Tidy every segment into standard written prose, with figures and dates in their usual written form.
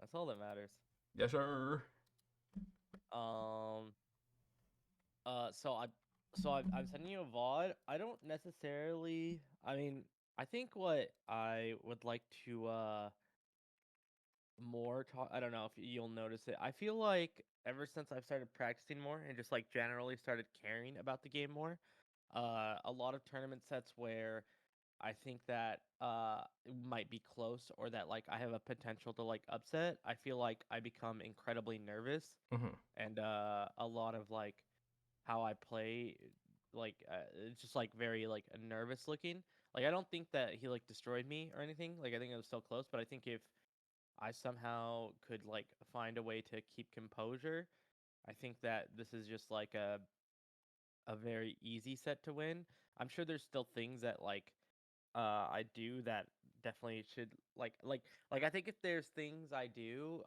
That's all that matters. Yes, sir. Um. So I'm sending you a VOD. I don't necessarily. I mean, I think what I would like to more talk. I don't know if you'll notice it. I feel like ever since I've started practicing more and just like generally started caring about the game more, a lot of tournament sets where I think that it might be close or that like I have a potential to like upset, I feel like I become incredibly nervous Mm-hmm. and a lot of like how I play like it's just like very like nervous looking. Like I don't think that he like destroyed me or anything. Like I think it was still close, but I think if I somehow could like find a way to keep composure, I think that this is just like a very easy set to win. I'm sure there's still things that like I do that definitely should like I think if there's things I do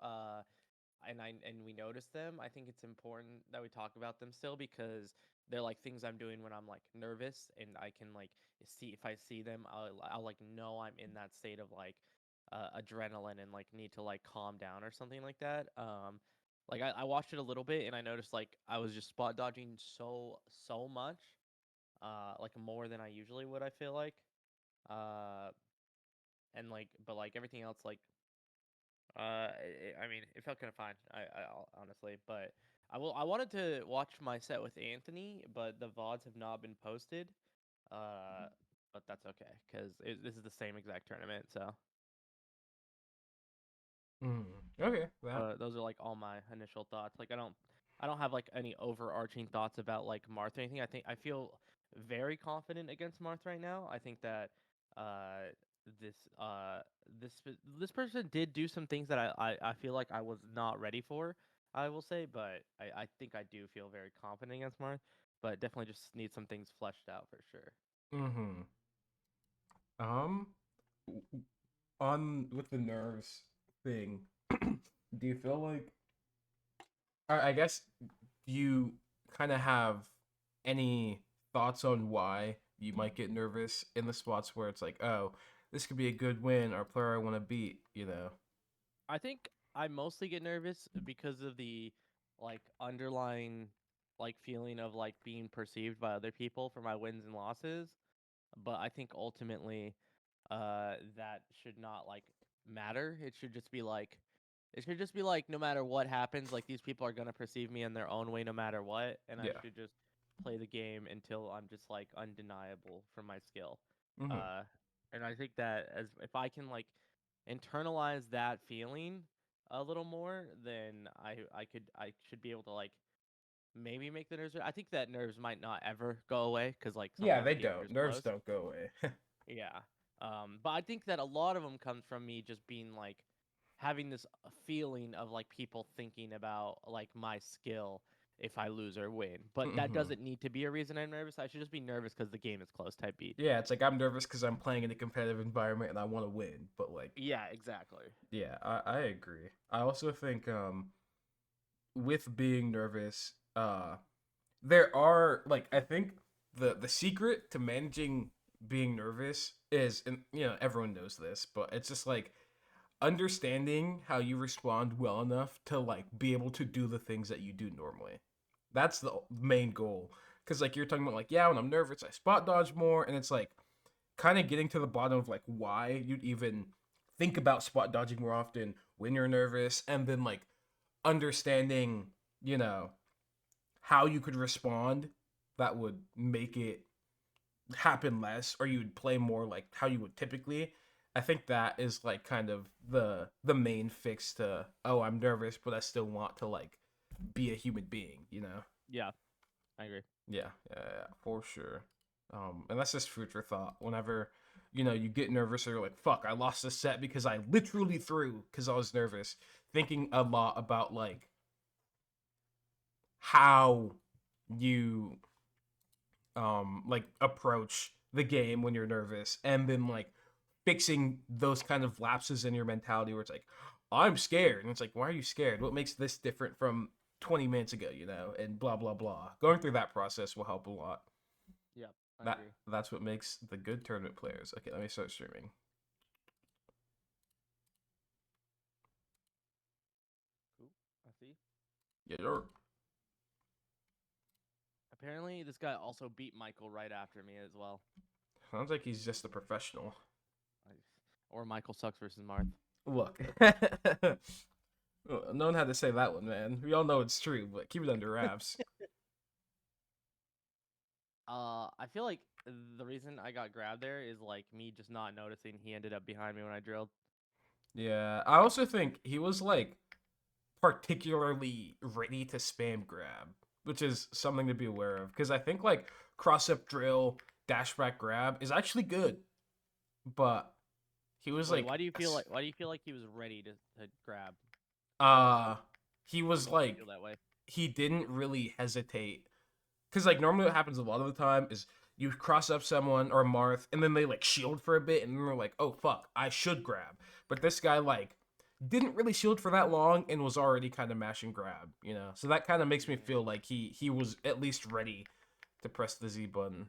and we notice them, I think it's important that we talk about them still because they're like things I'm doing when I'm like nervous and I can like see if I see them I'll like know I'm in that state of like adrenaline and like need to like calm down or something like that. Like I watched it a little bit and I noticed like I was just spot dodging so much like more than I usually would, I feel like. Uh and like but like everything else like I mean, it felt kind of fine. Honestly, but I wanted to watch my set with Anthony, but the VODs have not been posted. Uh, but that's okay because this is the same exact tournament. So Mm. Okay. That. those are like all my initial thoughts. Like I don't have like any overarching thoughts about like Marth or anything. I feel very confident against Marth right now. I think that uh this uh this person did do some things that I feel like I was not ready for. I will say, but I think I do feel very confident against Marth, but definitely just need some things fleshed out for sure. Mm-hmm. Um. On with the nerves thing, do you feel like? I guess you kind of have any thoughts on why you might get nervous in the spots where it's like, oh, this could be a good win or player I want to beat. You know. I think I mostly get nervous because of the like underlying like feeling of like being perceived by other people for my wins and losses. But I think ultimately that should not like matter. It should just be like no matter what happens, like these people are gonna perceive me in their own way no matter what, and I Yeah. should just play the game until I'm just like undeniable for my skill. Mm-hmm. Uh and I think that as if I can like internalize that feeling a little more, then I should be able to like maybe make the nerves. I think that nerves might not ever go away because like Yeah, sometimes they games are don't. just Nerves close. don't go away. Yeah. But I think that a lot of them comes from me just being like having this feeling of like people thinking about like my skill if I lose or win. But that Mm-hmm. doesn't need to be a reason I'm nervous. I should just be nervous because the game is close type beat. Yeah, it's like I'm nervous because I'm playing in a competitive environment and I want to win. But like, Yeah, exactly. yeah, I agree. I also think with being nervous, there are like I think the secret to managing being nervous is, and everyone knows this, but it's just like understanding how you respond well enough to like be able to do the things that you do normally. That's the main goal. Cause like you're talking about like, yeah, when I'm nervous, I spot dodge more, and it's like kind of getting to the bottom of like why you'd even think about spot dodging more often when you're nervous, and then like understanding, you know, how you could respond that would make it happen less, or you would play more like how you would typically. I think that is like kind of the main fix to, oh, I'm nervous but I still want to like be a human being. Yeah, I agree. Yeah, for sure. And that's just food for thought. Whenever you get nervous or you're like, fuck, I lost this set because I literally threw because I was nervous. Thinking a lot about like how you like approach the game when you're nervous, and then like fixing those kind of lapses in your mentality where it's like, I'm scared, and it's like, why are you scared? What makes this different from 20 minutes ago, and blah blah blah. Going through that process will help a lot. Yep, I that agree. that's what makes the good tournament players. Okay, let me start streaming. See, Yeah, sure. apparently this guy also beat Michael right after me as well. Sounds like he's just a professional. Like, or Michael sucks versus Marth. Look. No one had to say that one, man. We all know it's true, but keep it under wraps. I feel like the reason I got grabbed there is like me just not noticing he ended up behind me when I drilled. Yeah, I also think he was like particularly ready to spam grab, which is something to be aware of. Because I think like cross up drill, dash back grab is actually good, but he was Wait, like, why do you feel like he was ready to grab? uh, he What was makes you like, feel that way? he didn't really hesitate. Because like normally what happens a lot of the time is you cross up someone or Marth, and then they like shield for a bit, and then they're like, oh fuck, I should grab. But this guy like didn't really shield for that long and was already kind of mashing grab, you know. So that kind of makes me Mm, feel like he was at least ready to press the Z button.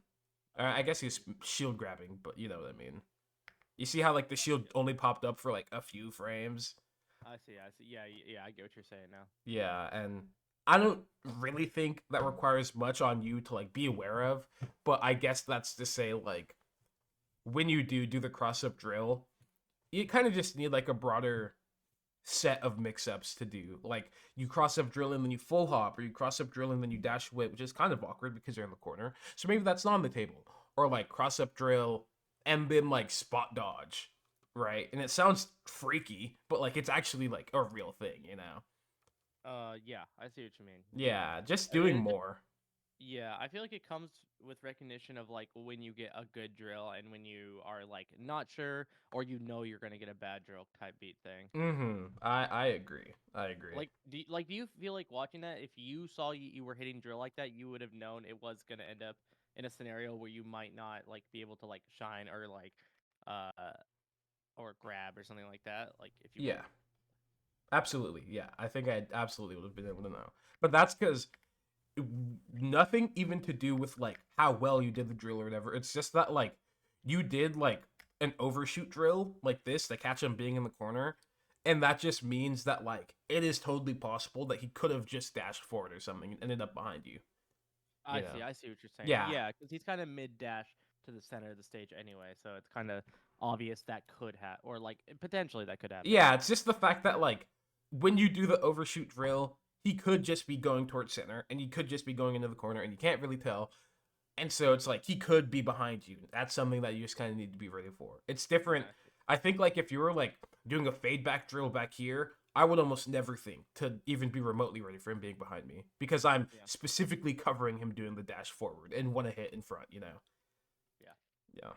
I guess he's shield grabbing, but you know what I mean. You see how like the shield only popped up for like a few frames. I see. I see. Yeah, yeah. I get what you're saying now. Yeah, and I don't really think that requires much on you to like be aware of, but I guess that's to say like when you do the cross up drill, you kind of just need like a broader set of mix ups to do. Like you cross up drill and then you full hop, or you cross up drill and then you dash whip, which is kind of awkward because you're in the corner. So maybe that's not on the table. Or like cross up drill and then like spot dodge, right? And it sounds freaky, but like it's actually like a real thing, you know? Yeah, I see what you mean. Yeah, just doing It more. yeah, I feel like it comes with recognition of like when you get a good drill and when you are like not sure or you know you're gonna get a bad drill type beat thing. I agree. I agree. Do you feel like watching that if you saw you were hitting drill like that, you would have known it was gonna end up in a scenario where you might not like be able to like shine uh or grab or something like that. Like if you Yeah, absolutely. Yeah, I think I absolutely would have been able to know. But that's because nothing even to do with like how well you did the drill or whatever. It's just that like you did like an overshoot drill like this to catch him being in the corner, and that just means that like it is totally possible that he could have just dashed forward or something and ended up behind you. You know? I see what you're saying. Yeah, Yeah, because he's kind of mid dash to the center of the stage anyway, so it's kind of obvious that could have or like potentially that could happen. yeah. It's just the fact that like when you do the overshoot drill, he could just be going towards center, and he could just be going into the corner, and you can't really tell. And so it's like he could be behind you. That's something that you just kind of need to be ready for. It's different. I see. I think like if you were like doing a fade back drill back here, I would almost never think to even be remotely ready for him being behind me because I'm Yeah, specifically covering him doing the dash forward and want to hit in front, you know. yeah. Yeah.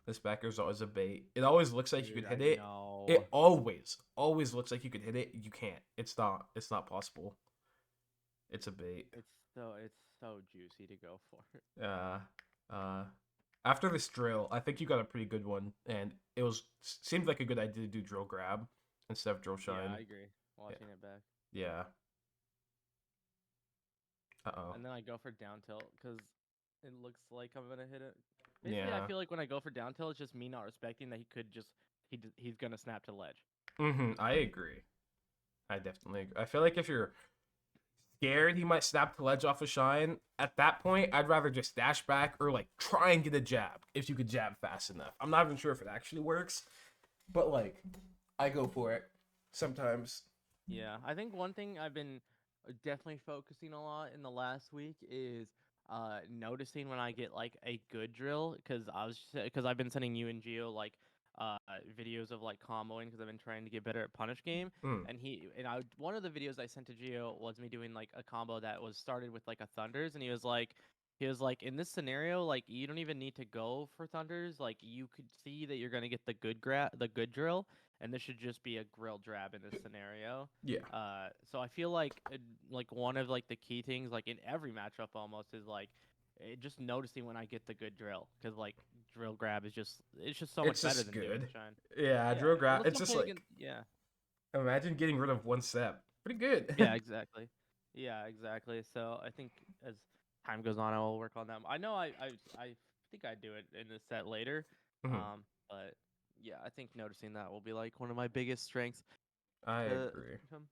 This backer's always a bait. It always looks like you Dude, could I hit it. know. It always looks like you could hit it. You can't. It's not possible. It's a bait. It's so juicy to go for. Uh, uh, After this drill, I think you got a pretty good one, and it was seemed like a good idea to do drill grab instead of drill Yeah, shine. I agree. Yeah, Watching it back. yeah. Uh oh. And then I go for down tilt because it looks like I'm gonna hit it. Basically, I Yeah. feel like when I go for down tilt, it's just me not respecting that he could just he's gonna snap to ledge. I agree. I definitely agree. I feel like if you're scared he might snap the ledge off a shine, at that point, I'd rather just dash back or like try and get a jab if you could jab fast enough. I'm not even sure if it actually works, but like, I go for it sometimes. Yeah, I think one thing I've been definitely focusing a lot in the last week is noticing when I get like a good drill because I've been sending you and Geo like uh videos of like comboing because I've been trying to get better at punish game Mm, and I one of the videos I sent to Geo was me doing like a combo that was started with like a thunders and he was like in this scenario like you don't even need to go for thunders like you could see that you're gonna get the good drill and this should just be a grill drab in this scenario. yeah. So I feel like one of like the key things like in every matchup almost is like just noticing when I get the good drill because like drill grab is just it's just so much It's better just than doing good. shine. Yeah, Yeah, drill grab. let's It's not just play like against. Yeah, imagine getting rid of one step. Pretty good. yeah, exactly. Yeah, exactly. So I think as time goes on, I will work on that. I know I think I do it in the set later. Mhm. But Yeah, I think noticing that will be like one of my biggest strengths I to agree. become.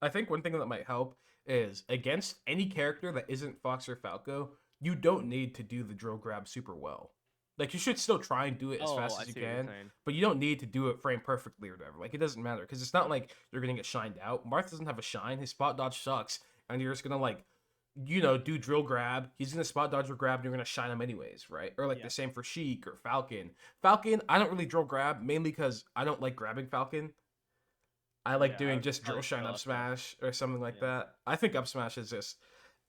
I think one thing that might help is against any character that isn't Fox or Falco, you don't need to do the drill grab super well. Like you should still try and do it as Oh, fast I as you see what you're can, saying. but you don't need to do it frame perfectly or whatever. Like it doesn't matter because it's not like you're gonna get shined out. Marth doesn't have a shine. His spot dodge sucks, and you're just gonna like, do drill grab. He's gonna spot dodge or grab, and you're gonna shine him anyways, right? Or like the Yep. same for Sheik or Falcon. Falcon, I don't really drill grab mainly because I don't like grabbing Falcon. I like Yeah, I doing would just drill probably shine throw up up smash. smash or something like Yeah. that. I think up smash is just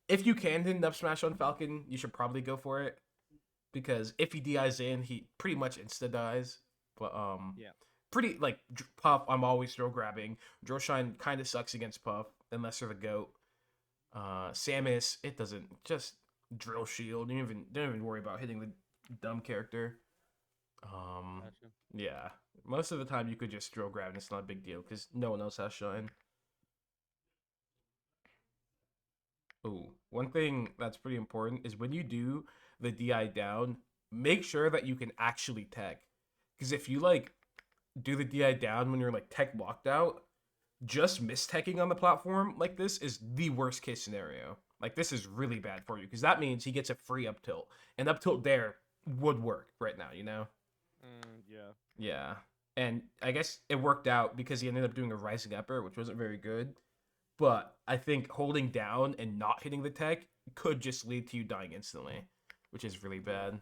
if you can hit an up smash on Falcon, you should probably go for it because if he DIs in, he pretty much insta dies. But Yeah. pretty like Puff, I'm always drill grabbing. Drill shine kind of sucks against Puff unless they're the goat. Samus, it doesn't just drill shield. You don't even worry about hitting the dumb character. Um, Gotcha. yeah, most of the time you could just drill grab and it's not a big deal because no one else has shine. Oh, one thing that's pretty important is when you do the DI down, make sure that you can actually tech. Because if you like do the DI down when you're like tech locked out, just misteching on the platform like this is the worst case scenario. Like this is really bad for you because that means he gets a free up tilt, and up tilt there would work right now. Yeah. Yeah, and I guess it worked out because he ended up doing a rising upper, which wasn't very good. But I think holding down and not hitting the tech could just lead to you dying instantly, which is really Yeah. bad.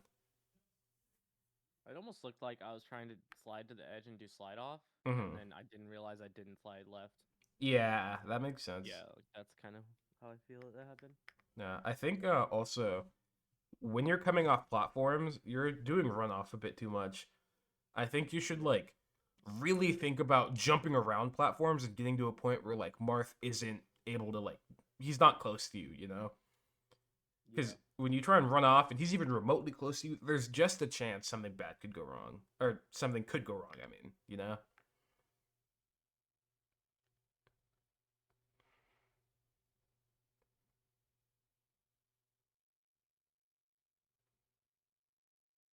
It almost looked like I was trying to slide to the edge and do slide off, and Hmm. then I didn't realize I didn't slide left. Yeah, that makes sense. Yeah, like, that's kind of how I feel it that happened. Yeah, I think also when you're coming off platforms, you're doing runoff a bit too much. I think you should like really think about jumping around platforms and getting to a point where like Marth isn't able to like he's not close to you. Yeah. Because when you try and run off and he's even remotely close to you, there's just a chance something bad could go wrong. Or something could go wrong, I mean.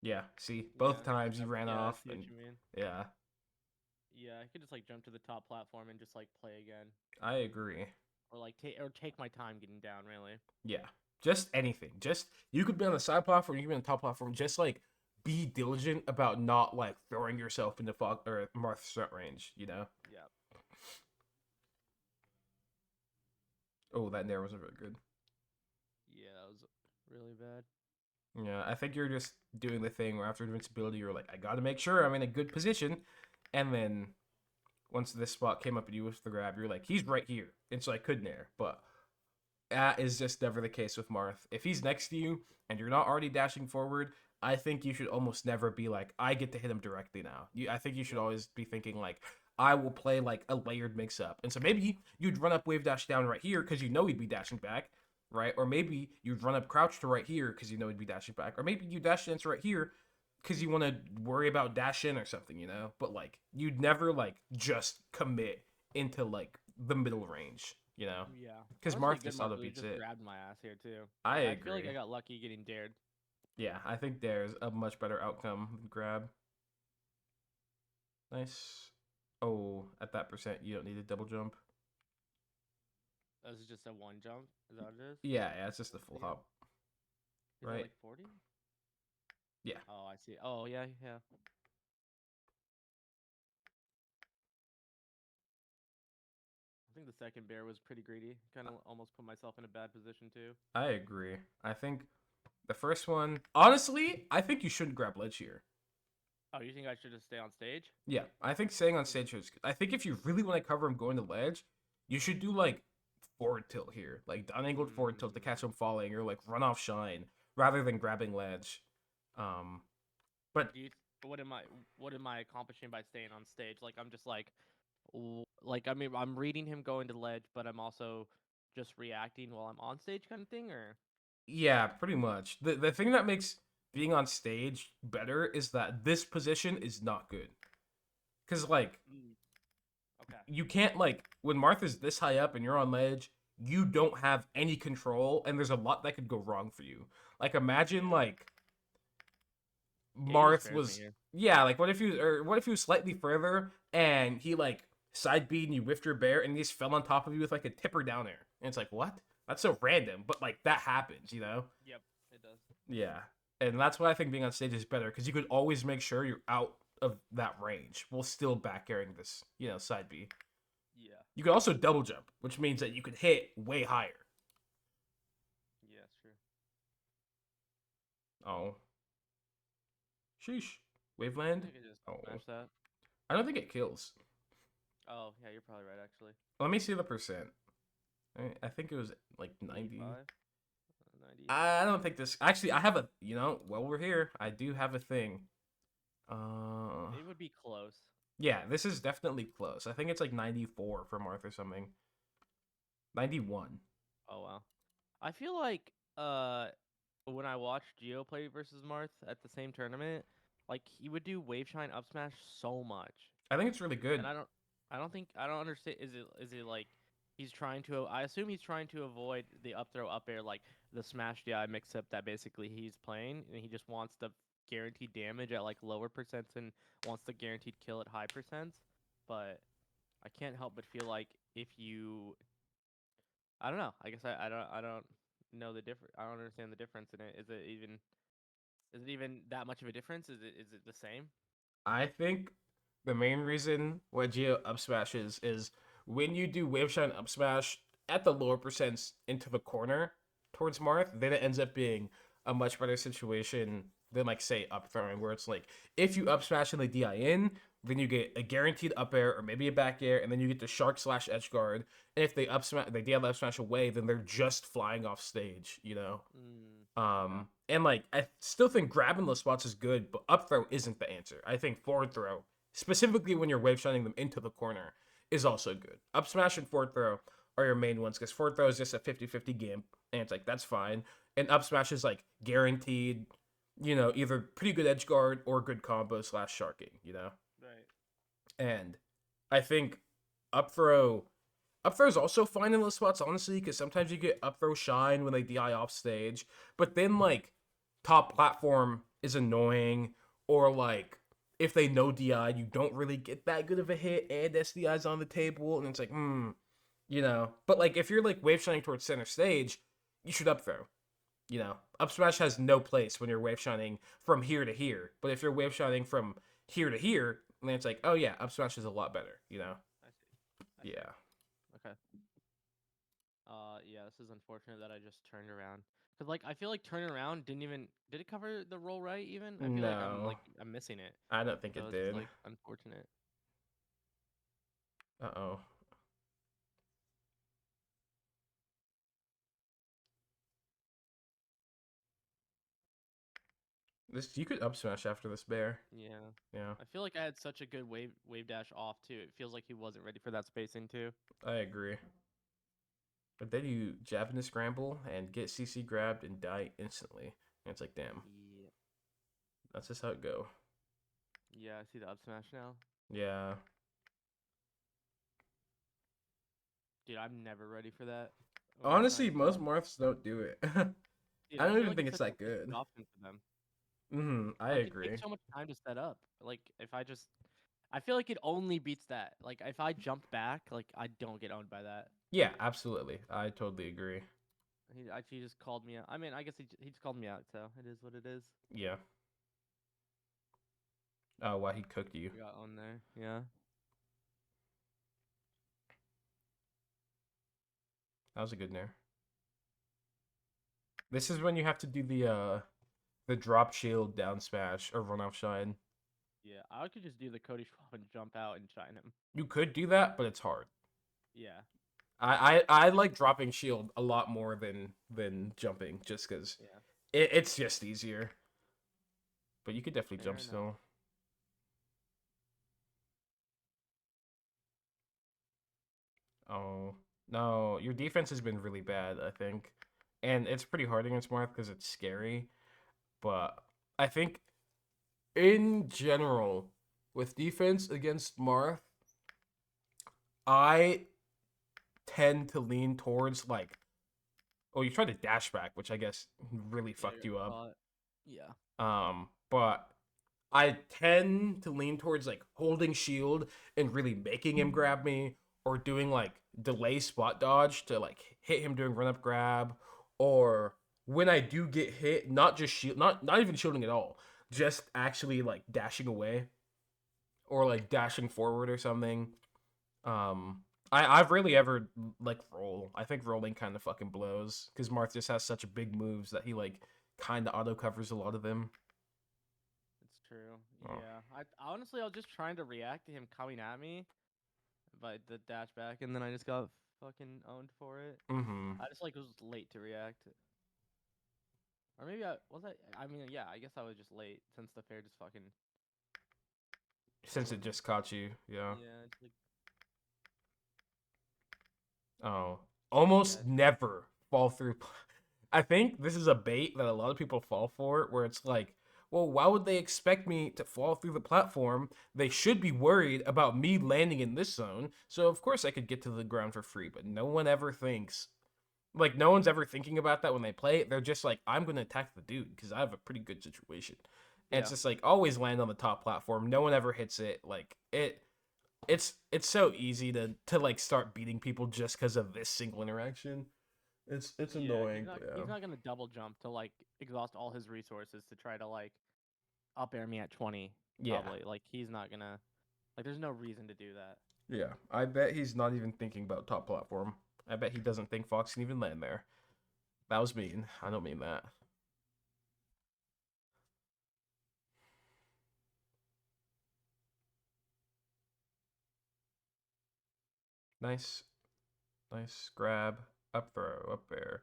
Yeah, see, both Yeah. times he ran Yeah, I off see what and you mean. yeah, Yeah, I could just like jump to the top platform and just like play again, I agree. or like take my time getting down. Really. Yeah. Just anything. Just you could be on the side platform, you could be on the top platform, just like be diligent about not like throwing yourself into fog or Marth's threat range. Yeah. Oh, that nair wasn't very good. Yeah, that was really bad. Yeah, I think you're just doing the thing where after invincibility, you're like, I gotta make sure I'm in a good position. And then once this spot came up and you with the grab, you're like, he's right here. And so I could nair. But that is just never the case with Marth. If he's next to you and you're not already dashing forward, I think you should almost never be like, I get to hit him directly now. I think you should Yep. always be thinking like, I will play like a layered mix up. And so maybe you'd run up wave dash down right here because you know he'd be dashing back, right? Or maybe you'd run up crouch to right here because you know he'd be dashing back. Or maybe you dash dance right here because you want to worry about dash in or something. But like, you'd never like just commit into like the middle range. Yeah. Because Honestly, Marth good just Marth auto really beats just it. grabbed my ass here too. I I feel like I agree. got lucky getting dared. Yeah, I think there's a much better outcome than grab. Nice. Oh, at that percent, you don't need a double jump. This is just a one jump. Is that what it is? Yeah, it's just a full Yeah. hop, Is that right? like 40? Yeah, Oh, I see. Oh, yeah, yeah. I think the second bear was pretty greedy. Kind of almost put myself in a bad position too. I agree. I think the first one, honestly, I think you shouldn't grab ledge here. Oh, you think I should just stay on stage? Yeah, I think staying on stage is good. I think if you really want to cover him going to ledge, you should do like forward tilt here, like down angled forward tilt to catch Mm, him falling, or like run off shine rather than grabbing ledge. Um, but do you? What am I? What am I accomplishing by staying on stage? Like I'm just like I mean I'm reading him going to ledge, but I'm also just reacting while I'm on stage, kind of thing, or. yeah, pretty much. The thing that makes being on stage better is that this position is not good. Cause like Mm, okay. you can't like when Martha's this high up and you're on ledge, you don't have any control and there's a lot that could go wrong for you. Like imagine Yeah. like Yeah, he just Marth spares me was here. yeah, like what if he was slightly further and he like side beat and you whiffed your bear and he just fell on top of you with like a tipper down air. And it's like, what? That's so random, but like that happens, you know? Yep, it does. Yeah. And that's why I think being on stage is better because you could always make sure you're out of that range while still back airing this, side B. Yeah. You could also double jump, which means that you could hit way higher. Yeah, it's true. Oh. Sheesh. I Waveland? think I could just Oh. smash that. I don't think it kills. Oh, yeah, you're probably right, actually. Let me see the percent. I think it was like 90. 85? 90? I don't think this. Actually, I have a. While we're here, I do have a thing. It would be close. Yeah, this is definitely close. I think it's like 94 for Marth or something. 91. Oh, wow. I feel like when I watched Geo play versus Marth at the same tournament, like he would do wave shine up smash so much. I think it's really good. And I don't understand, is it like he's trying to I assume he's trying to avoid the up throw up air, like the smash DI mix up that basically he's playing, and he just wants the guaranteed damage at like lower percents and wants the guaranteed kill at high percents. But I can't help but feel like if you I don't know. I guess I don't know the difference. I don't understand the difference in it. Is it even that much of a difference? Is it the same? I think the main reason why Geo up smash is when you do wave shine up smash at the lower percents into the corner towards Marth, then it ends up being a much better situation than like say up throwing, where it's like if you up smash in the DI in, then you get a guaranteed up air or maybe a back air, and then you get the shark slash edge guard. And if they up smash, they DI up smash away, then they're just flying off stage, you know. Okay. And like I still think grabbing those spots is good, but up throw isn't the answer. I think forward throw, specifically when you're wave shining them into the corner, is also good. Up smash and forward throw are your main ones because forward throw is just a 50-50 game, and it's like that's fine. And up smash is like guaranteed, either pretty good edge guard or good combo slash sharking, Right. And I think up throw up throw is also fine in those spots, honestly, because sometimes you get up throw shine when they DI off stage, but then like top platform is annoying, or like if they no DI, you don't really get that good of a hit, and SDI's on the table, and it's like, But like if you're like wave shining towards center stage, you should up throw. Up smash has no place when you're wave shining from here to here, but if you're wave shining from here to here, then it's like, oh yeah, up smash is a lot better. I see. I see. Yeah. Okay. Yeah, this is unfortunate that I just turned around. Cause like I feel like turning around did it cover the roll right even? I feel like No, I'm missing it. I don't think So it it's did. like unfortunate. Uh-oh. This you could up smash after this bear. Yeah. Yeah, I feel like I had such a good wave dash off too. It feels like he wasn't ready for that spacing too. I agree. But then you jab into scramble and get CC grabbed and die instantly. And it's like, damn, Yeah. that's just how it go. Yeah, I see the up smash now. Yeah. Dude, I'm never ready for that. Wave Honestly, shine most stuff. Marths don't do it. Dude, I I don't feel even like think it's it's such a that good. risky option for them. I Like it agree. takes so much time to set up. Like if I feel like it only beats that. Like if I jump back, like I don't get owned by that. Yeah, absolutely. I totally agree. He actually just called me out. I mean, I guess he just called me out, so it is what it is. Yeah. Oh, wow, he cooked you. I got owned there. Yeah. That was a good nair. This is when you have to do the drop shield down smash or run off shine. Yeah, I could just do the Cody Schwab and jump out and shine him. You could do that, but it's hard. Yeah. I like dropping shield a lot more than jumping, just because Yeah. it's just easier. But you could definitely Fair jump enough. still. Oh no, your defense has been really bad, I think, and it's pretty hard against Marth because it's scary. But I think in general, with defense against Marth, I tend to lean towards like, oh, you tried to dash back, which I guess really Yeah, fucked you up. yeah. But I tend to lean towards like holding shield and really making him grab me, or doing like delay spot dodge to like hit him doing run up grab, or when I do get hit, not just shield, not even shielding at all, just actually like dashing away or like dashing forward or something. Um, I've rarely ever like roll. I think rolling kind of fucking blows because Marth just has such big moves that he like kind of auto covers a lot of them. It's true. Oh. Yeah. I honestly, I was just trying to react to him coming at me, but the dash back, and then I just got fucking owned for it. Mm-hmm. I just like was late to react, or maybe I was I. I mean, yeah, I guess I was just late since the fair just fucking Since it fucking just caught you, yeah. yeah, just like Oh, yeah, almost never fall through. I think this is a bait that a lot of people fall for, where it's like, well, why would they expect me to fall through the platform? They should be worried about me landing in this zone, so of course I could get to the ground for free. But no one ever thinks, like, no one's ever thinking about that when they play it. They're just like, I'm gonna attack the dude because I have a pretty good situation. And it's yeah, just like always land on the top platform. No one ever hits it. Like it's so easy to like start beating people just because of this single interaction. It's yeah. annoying, but yeah. He's not gonna double jump to like exhaust all his resources to try to like up air me at 20. Yeah. Probably like he's not gonna like. There's no reason to do that. Yeah. I bet he's not even thinking about top platform. I bet he doesn't think Fox can even land there. That was mean. I don't mean that. Nice. Nice grab. Up throw. Up air.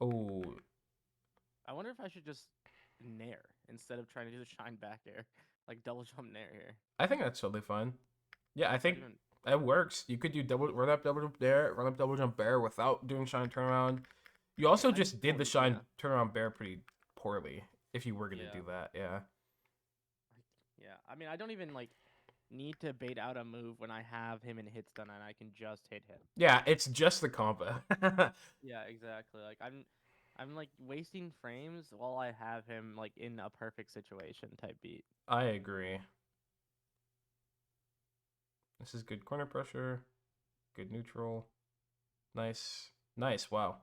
Oh, I wonder if I should just nair instead of trying to do the shine back air, like double jump nair here. I think that's totally fine. Yeah, I Not think even it works. You could do double run up double jump there, run up double jump bear without doing shine turnaround. You also I just just did the don't. shine Yeah, turnaround bear pretty poorly if you were gonna yeah, do that. Yeah. yeah. I mean, I don't even like need to bait out a move when I have him in hit stun and I can just hit him. Yeah, it's just the combo. Yeah, exactly. Like I'm like wasting frames while I have him like in a perfect situation type beat. I agree. This is good corner pressure, good neutral. Nice. Nice. Wow.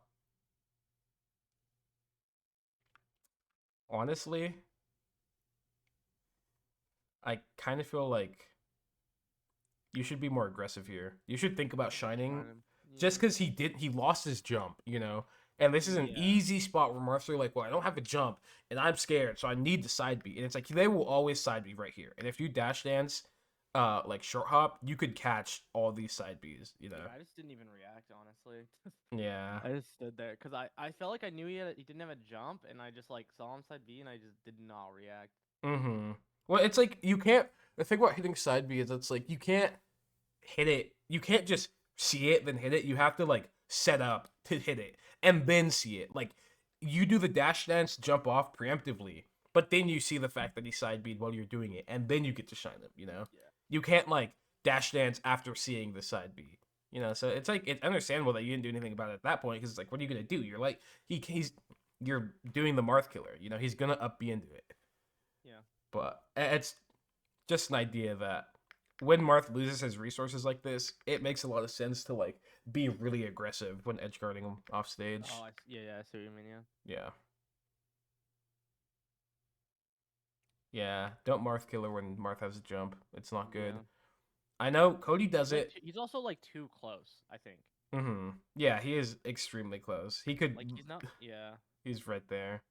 Honestly, I kind of feel like you should be more aggressive here. You should think about Just shining shine him. just Yeah. because he lost his jump, you know? And this is an Yeah. easy spot where Marth's are like, well, I don't have a jump and I'm scared, so I need the side B. And it's like they will always side B right here. And if you dash dance, like short hop, you could catch all these side Bs, you know? Yeah, I just didn't even react honestly. Yeah. I just stood there because I felt like I knew he didn't have a jump and I just like saw him side B and I just did not react. Mm-hmm. Well, it's like you can't. The thing about hitting side B is it's like you can't hit it. You can't just see it then hit it. You have to like set up to hit it and then see it. Like you do the dash dance jump off preemptively, but then you see the fact that he side beat while you're doing it, and then you get to shine him. You know, Yeah. you can't like dash dance after seeing the side beat. You know, so it's like it's understandable that you didn't do anything about it at that point because it's like, what are you gonna do? You're like he's you're doing the Marth killer. You know, he's gonna up B into it. Yeah. But it's just an idea that when Marth loses his resources like this, it makes a lot of sense to like be really aggressive when edge guarding him off stage. Oh, yeah, yeah, I see what you mean. Yeah. Yeah. Yeah. Don't Marth killer when Marth has a jump. It's not good. Yeah. I know Cody does He's like it. he's also like too close. I think. Yeah, he is extremely close. He could Like he's not. Yeah. he's right there.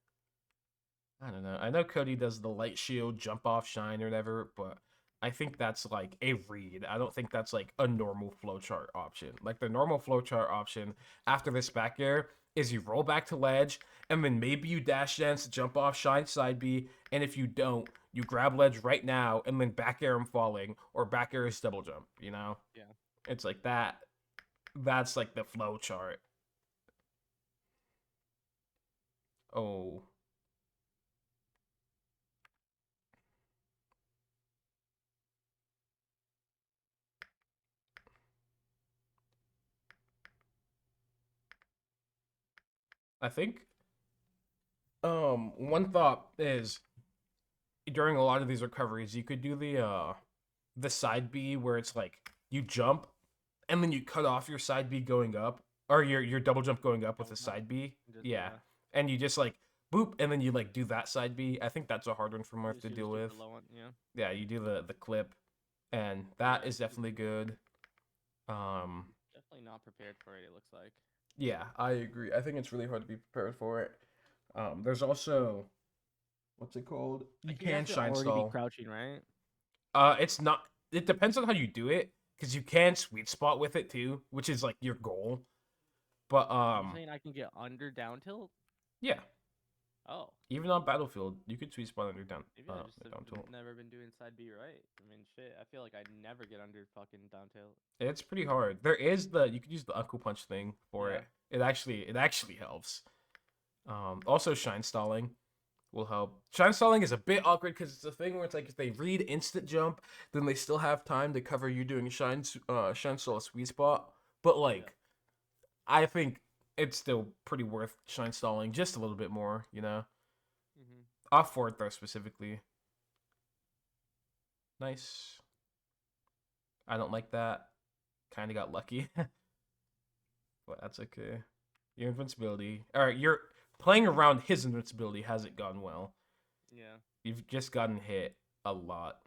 I don't know. I know Cody does the light shield, jump off shine or whatever, but I think that's like a read. I don't think that's like a normal flowchart option. Like the normal flowchart option after this back air is you roll back to ledge, and then maybe you dash dance, jump off shine side B, and if you don't, you grab ledge right now and then back air him falling, or back air is double jump, you know? Yeah. It's like that. That's like the flowchart. Oh. I think one thought is during a lot of these recoveries, you could do the side B where it's like you jump and then you cut off your side B going up, or your double jump going up with a Double jump. side B. Just Yeah, yeah. and you just like boop, and then you like do that side B. I think that's a hard one for You Marth to you deal just do with. the low one. Yeah. Yeah, you do the clip, and Yeah. that is definitely good. Um, Definitely not prepared for it. It looks like. yeah, I agree. I think it's really hard to be prepared for it. There's also what's it called? You Like you can have to shine already be stall. crouching, right? It's not. It depends on how you do it, because you can sweet spot with it too, which is like your goal. But You're saying I can get under down tilt? yeah, Oh, even on Battlefield, you could sweet spot under down maybe I just have down tilt. never been doing side B right. I mean, shit. I feel like I never get under fucking down tilt. It's pretty hard. There is the you could use the Uncle Punch thing for Yeah. it. It actually helps. Also shine stalling will help. Shine stalling is a bit awkward because it's a thing where it's like if they read instant jump, then they still have time to cover you doing shine stall sweet spot. But Yeah. like I think it's still pretty worth shine stalling just a little bit more, you know. Mhm. Off forward throw specifically. Nice. I don't like that. Kind of got lucky, but that's okay. Your invincibility, or you're playing around his invincibility hasn't gone well. Yeah. You've just gotten hit a lot.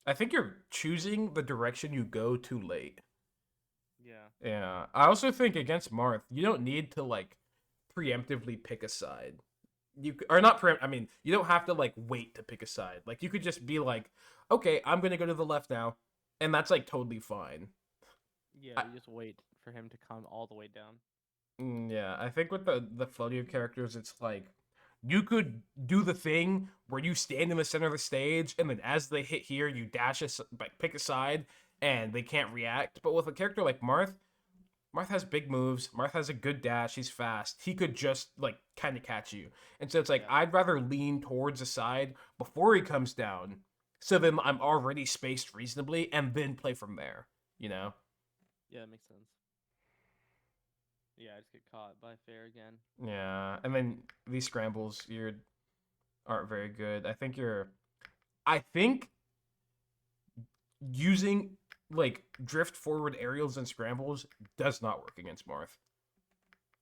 I think you're choosing the direction you go too late. Yeah. Yeah. I also think against Marth, you don't need to like preemptively pick a side. Or not preempt. I mean, you don't have to like wait to pick a side. Like you could just be like, okay, I'm gonna go to the left now, and that's like totally fine. Yeah. I, You just wait for him to come all the way down. yeah, I think with the floaty characters, it's like you could do the thing where you stand in the center of the stage, and then as they hit here, you like pick a side, and they can't react. But with a character like Marth, Marth has big moves. Marth has a good dash. He's fast. He could just like kind of catch you. And so it's like Yeah. I'd rather lean towards the side before he comes down, so then I'm already spaced reasonably, and then play from there. You know? Yeah. It makes sense. Yeah. I just get caught by fair again. Yeah. And then these scrambles you aren't very good. I think using like drift forward aerials and scrambles does not work against Marth.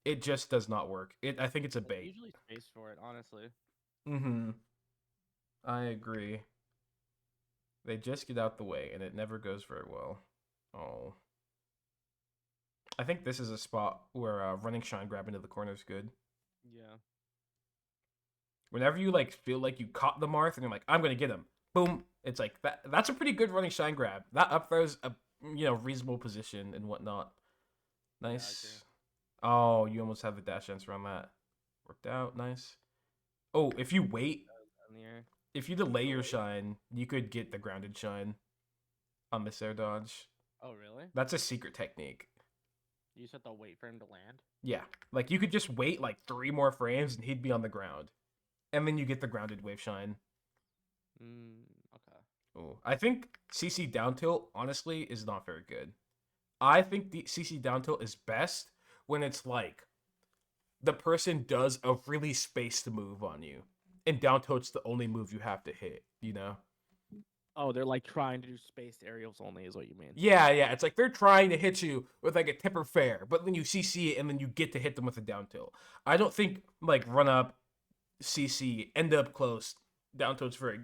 It just does not work. I think it's a Like bait. usually space for it, honestly. Mm-hmm. I agree. They just get out the way, and it never goes very well. Oh. I think this is a spot where running shine grab into the corner is good. Yeah. Whenever you like feel like you caught the Marth and you're like, I'm gonna get him. Boom. It's like that's a pretty good running shine grab. That up throws a reasonable position and whatnot. Yeah. I agree. Nice. Oh, you almost have the dash answer on that. Worked out. Nice. Oh, if you wait, Down the air. if you delay your Delay. shine, you could get the grounded shine on this air dodge. Oh, really? That's a secret technique. You just have to wait for him to land. Yeah. Like you could just wait like 3 more frames and he'd be on the ground. And then you get the grounded wave shine. Okay. Oh, I think CC down tilt honestly is not very good. I think the CC down tilt is best when it's like the person does a really spaced move on you. And down tilt's the only move you have to hit, you know? Oh, they're like trying to do spaced aerials only, is what you mean? Yeah, yeah. It's like they're trying to hit you with like a tipper fair, but then you CC it and then you get to hit them with a down tilt. I don't think like run up, CC, end up close, down tilt's very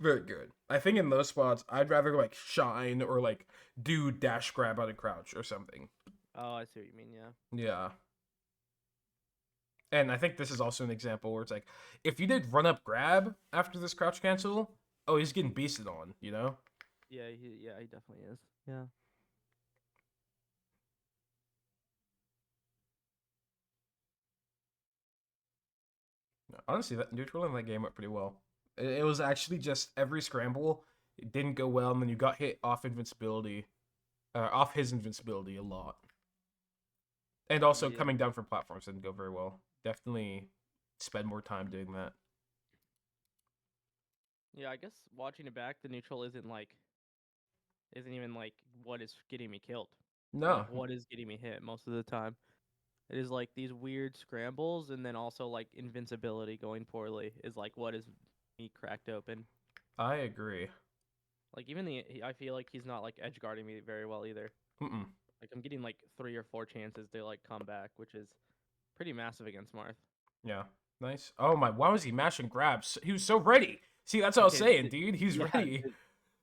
good. I think in those spots, I'd rather like shine or like do dash grab out of crouch or something. Oh, I see what you mean. Yeah. Yeah. And I think this is also an example where it's like, if you did run up grab after this crouch cancel, oh, he's getting beasted on, you know? Yeah. He definitely is. Yeah. Honestly, that neutral in that game went pretty well. It was actually just every scramble, it didn't go well, and then you got hit off invincibility, off his invincibility a lot. And also Yeah. coming down from platforms didn't go very well. Definitely spend more time doing that. Yeah. I guess watching it back, the neutral isn't even like what is getting me killed, or No, like what is getting me hit most of the time. It is like these weird scrambles, and then also like invincibility going poorly is like what is me cracked open. I agree. Like even I feel like he's not like edge guarding me very well either. Mm-mm. Like I'm getting like 3 or 4 chances to like come back, which is pretty massive against Marth. Yeah. Nice. Oh my, why was he mashing grabs? He was so ready. See, that's what I was Okay, saying, dude. He's yeah, ready.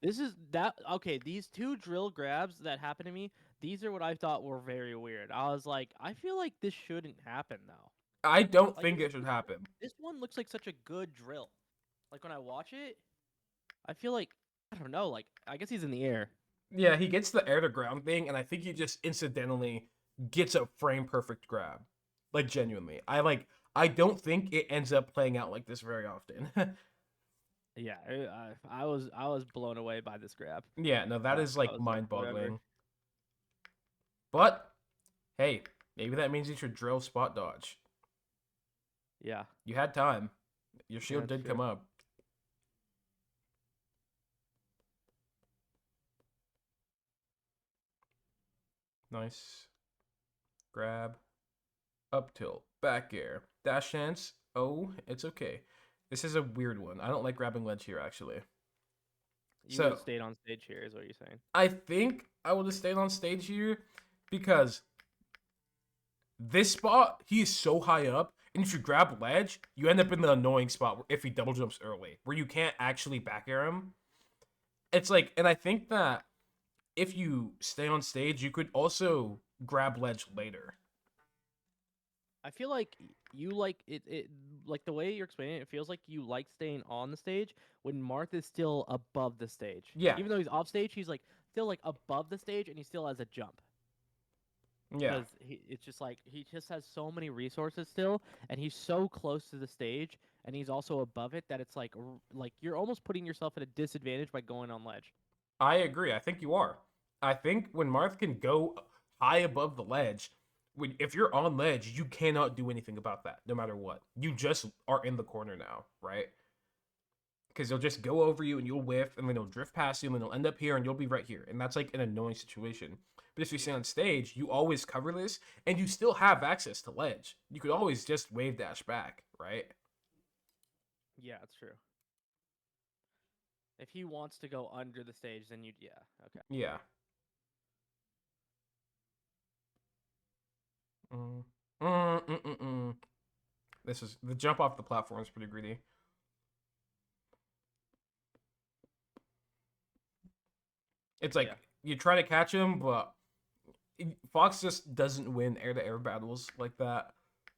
this is that okay, these two drill grabs that happened to me, these are what I thought were very weird. I was like, I feel like this shouldn't happen though. I don't Like think it should happen. this one looks like such a good drill. Like when I watch it, I feel like I don't know, like I guess he's in the air. Yeah, he gets the air to ground thing, and I think he just incidentally gets a frame perfect grab. Like genuinely. I don't think it ends up playing out like this very often. Yeah, I was blown away by this grab. Yeah, no, that is I like was like, mind whatever. boggling. But hey, maybe that means you should drill spot dodge. Yeah, You had time. Your shield that's did true. come up. Nice. Grab. Up tilt. Back air. Dash chance. Oh, it's okay. This is a weird one. I don't like grabbing ledge here, actually. You would So, have stayed on stage here, is what you're saying. I think I would have stayed on stage here because this spot, he is so high up, and if you grab ledge, you end up in the annoying spot if he double jumps early, where you can't actually back air him. It's like, and I think that if you stay on stage, you could also grab ledge later. I feel like you like it like the way you're explaining it, it feels like you like staying on the stage when Marth is still above the stage. Yeah, Even though he's off stage, he's like still like above the stage and he still has a jump. yeah. Because it's just like he just has so many resources still, and he's so close to the stage, and he's also above it that it's like you're almost putting yourself at a disadvantage by going on ledge. I agree. I think you are. I think when Marth can go high above the ledge, if you're on ledge, you cannot do anything about that, no matter what. You just are in the corner now, right? Because he'll just go over you and you'll whiff, and then he'll drift past you, and then he'll end up here, and you'll be right here. And that's like an annoying situation. But if you stay Yeah, on stage, you always cover this, and you still have access to ledge. You could always just wave dash back, right? yeah, it's true. If he wants to go under the stage, then yeah, okay. Yeah. Mm. Mm. This is the jump off the platform is pretty greedy. It's like Yeah, you try to catch him, but Fox just doesn't win air to air battles like that.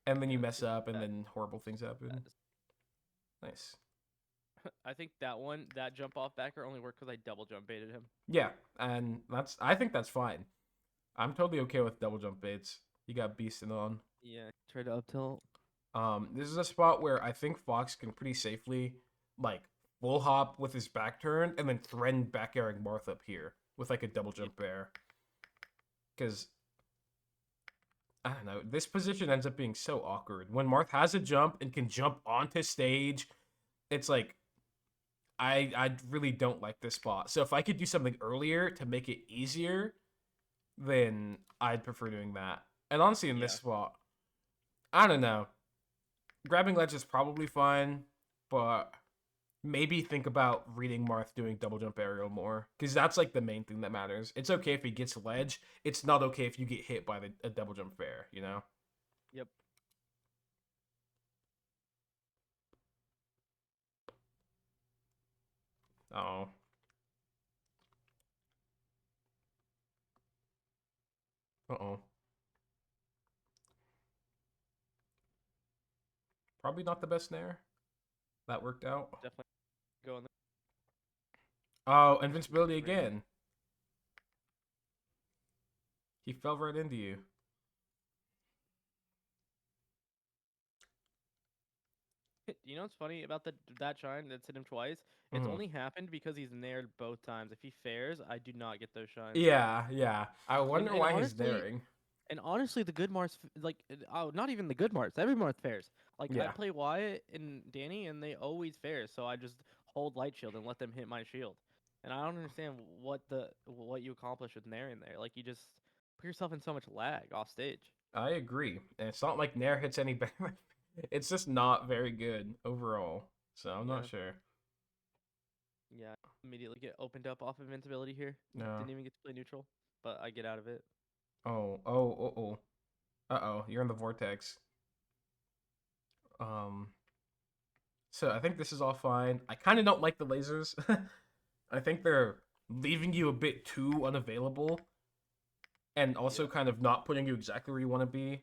And then yeah, you mess up, and that, then horrible things that happen. is Nice. I think that jump off backer only worked because I double jump baited him. Yeah, and I think that's fine. I'm totally okay with double jump baits. You got beasting on. Yeah, try to up tilt. This is a spot where I think Fox can pretty safely like full hop with his back turn and then threaten back airing Marth up here with like a double Yeah, jump bear. Because I don't know, this position ends up being so awkward. When Marth has a jump and can jump onto stage, it's like I really don't like this spot. So if I could do something earlier to make it easier, then I'd prefer doing that. And honestly, in this yeah, spot, I don't know. Grabbing ledge is probably fine, but maybe think about reading Marth doing double jump aerial more, because that's like the main thing that matters. It's okay if he gets ledge. It's not okay if you get hit by a double jump fair. You know? yep. Oh, oh. Probably not the best snare. That worked out. Definitely go in Oh, invincibility the ring. again. He fell right into you. You know what's funny about that shine that's hit him twice? It's Mhm. only happened because he's nared both times. If he fares, I do not get those shines. Yeah, yeah. I And wonder and why he's honestly, daring. and honestly, the good Mars like oh, not even the good Mars. Every Mars fares. Like I Yeah. play Wyatt and Danny, and they always fares. So I just hold light shield and let them hit my shield. And I don't understand what you accomplish with naring there. Like you just put yourself in so much lag off stage. I agree. And it's not like Nair hits any better. It's just not very good overall. So I'm not Yeah. sure. Yeah. Immediately get opened up off invincibility here. No. Didn't even get to play neutral, but I get out of it. Oh, oh, oh, oh. Uh-oh, you're in the vortex. Um, so I think this is all fine. I kind of don't like the lasers. I think they're leaving you a bit too unavailable and Yeah. also kind of not putting you exactly where you want to be.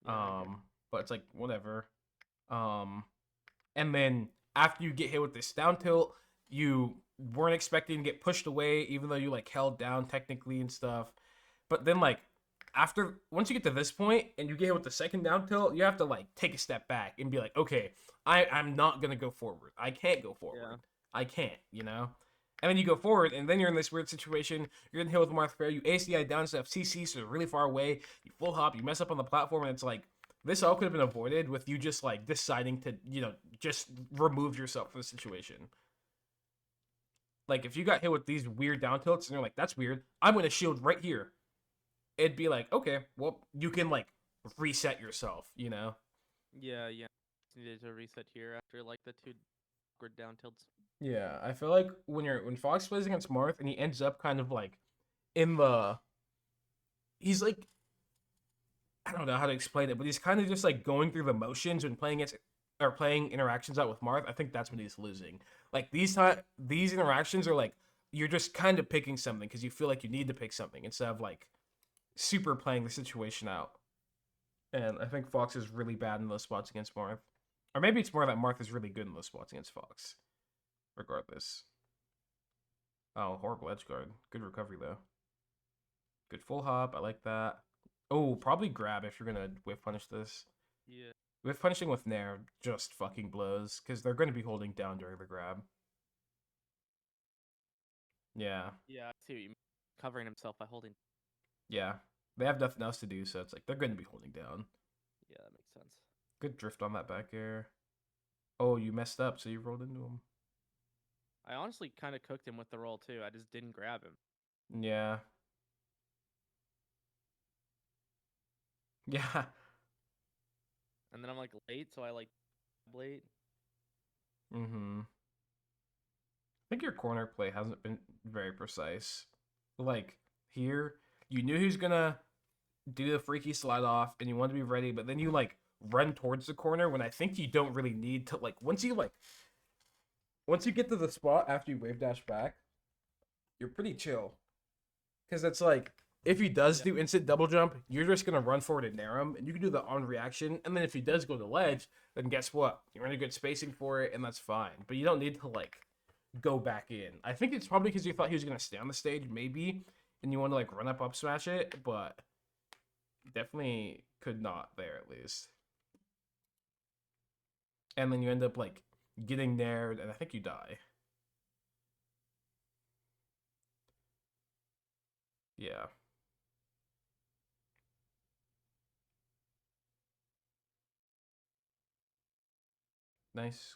Yeah, I agree. But it's like whatever. Um, and then after you get hit with this down tilt, you weren't expecting to get pushed away, even though you like held down technically and stuff. But then like after once you get to this point and you get hit with the second down tilt, you have to like take a step back and be like, okay, I'm not gonna go forward. I can't go Yeah. forward. I can't, you know? And then you go forward, and then you're in this weird situation. You're getting hit with Marth Fair. You ace the eye down stuff, CC, so really far away. You full hop, you mess up on the platform, and it's like, this all could have been avoided with you just like deciding to, just remove yourself from the situation. Like, if you got hit with these weird down tilts and you're like, that's weird, I'm going to shield right here. It'd be like, okay, well, you can like reset yourself, you know? Yeah, yeah. Needed to reset here after like the two awkward down tilts. Yeah, I feel like when Fox plays against Marth and he ends up kind of like in the he's like I don't know how to explain it, but he's kind of just like going through the motions when playing it or playing interactions out with Marth. I think that's when he's losing. Like these interactions are like you're just kind of picking something because you feel like you need to pick something instead of like super playing the situation out. And I think Fox is really bad in those spots against Marth. Or maybe it's more that Marth is really good in those spots against Fox. Regardless. Oh, horrible edge guard. Good recovery though. Good full hop. I like that. Oh, probably grab if you're gonna whiff punish this. Yeah. Whiff punishing with Nair just fucking blows because they're gonna be holding down during the grab. Yeah, Yeah, I see what you mean. Covering himself by holding. yeah. They have nothing else to do, so it's like they're gonna be holding down. Yeah, that makes sense. Good drift on that back air. Oh, you messed up, so you rolled into him. I honestly kind of cooked him with the roll too. I just didn't grab him. Yeah. Yeah. And then I'm like late, so I like late. Mm-hmm. I think your corner play hasn't been very precise. Like, here, you knew he was gonna do the freaky slide off and you want to be ready, but then you like run towards the corner when I think you don't really need to once you get to the spot after you wave dash back, you're pretty chill. Cause it's like if he does do instant double jump, you're just gonna run forward and nair him, and you can do the on reaction, and then if he does go to the ledge, then guess what? You're in a good spacing for it, and that's fine. But you don't need to like go back in. I think it's probably because you thought he was gonna stay on the stage, maybe, and you want to like run up smash it, but definitely could not there at least. And then you end up like getting nared, and I think you die. Yeah. Nice.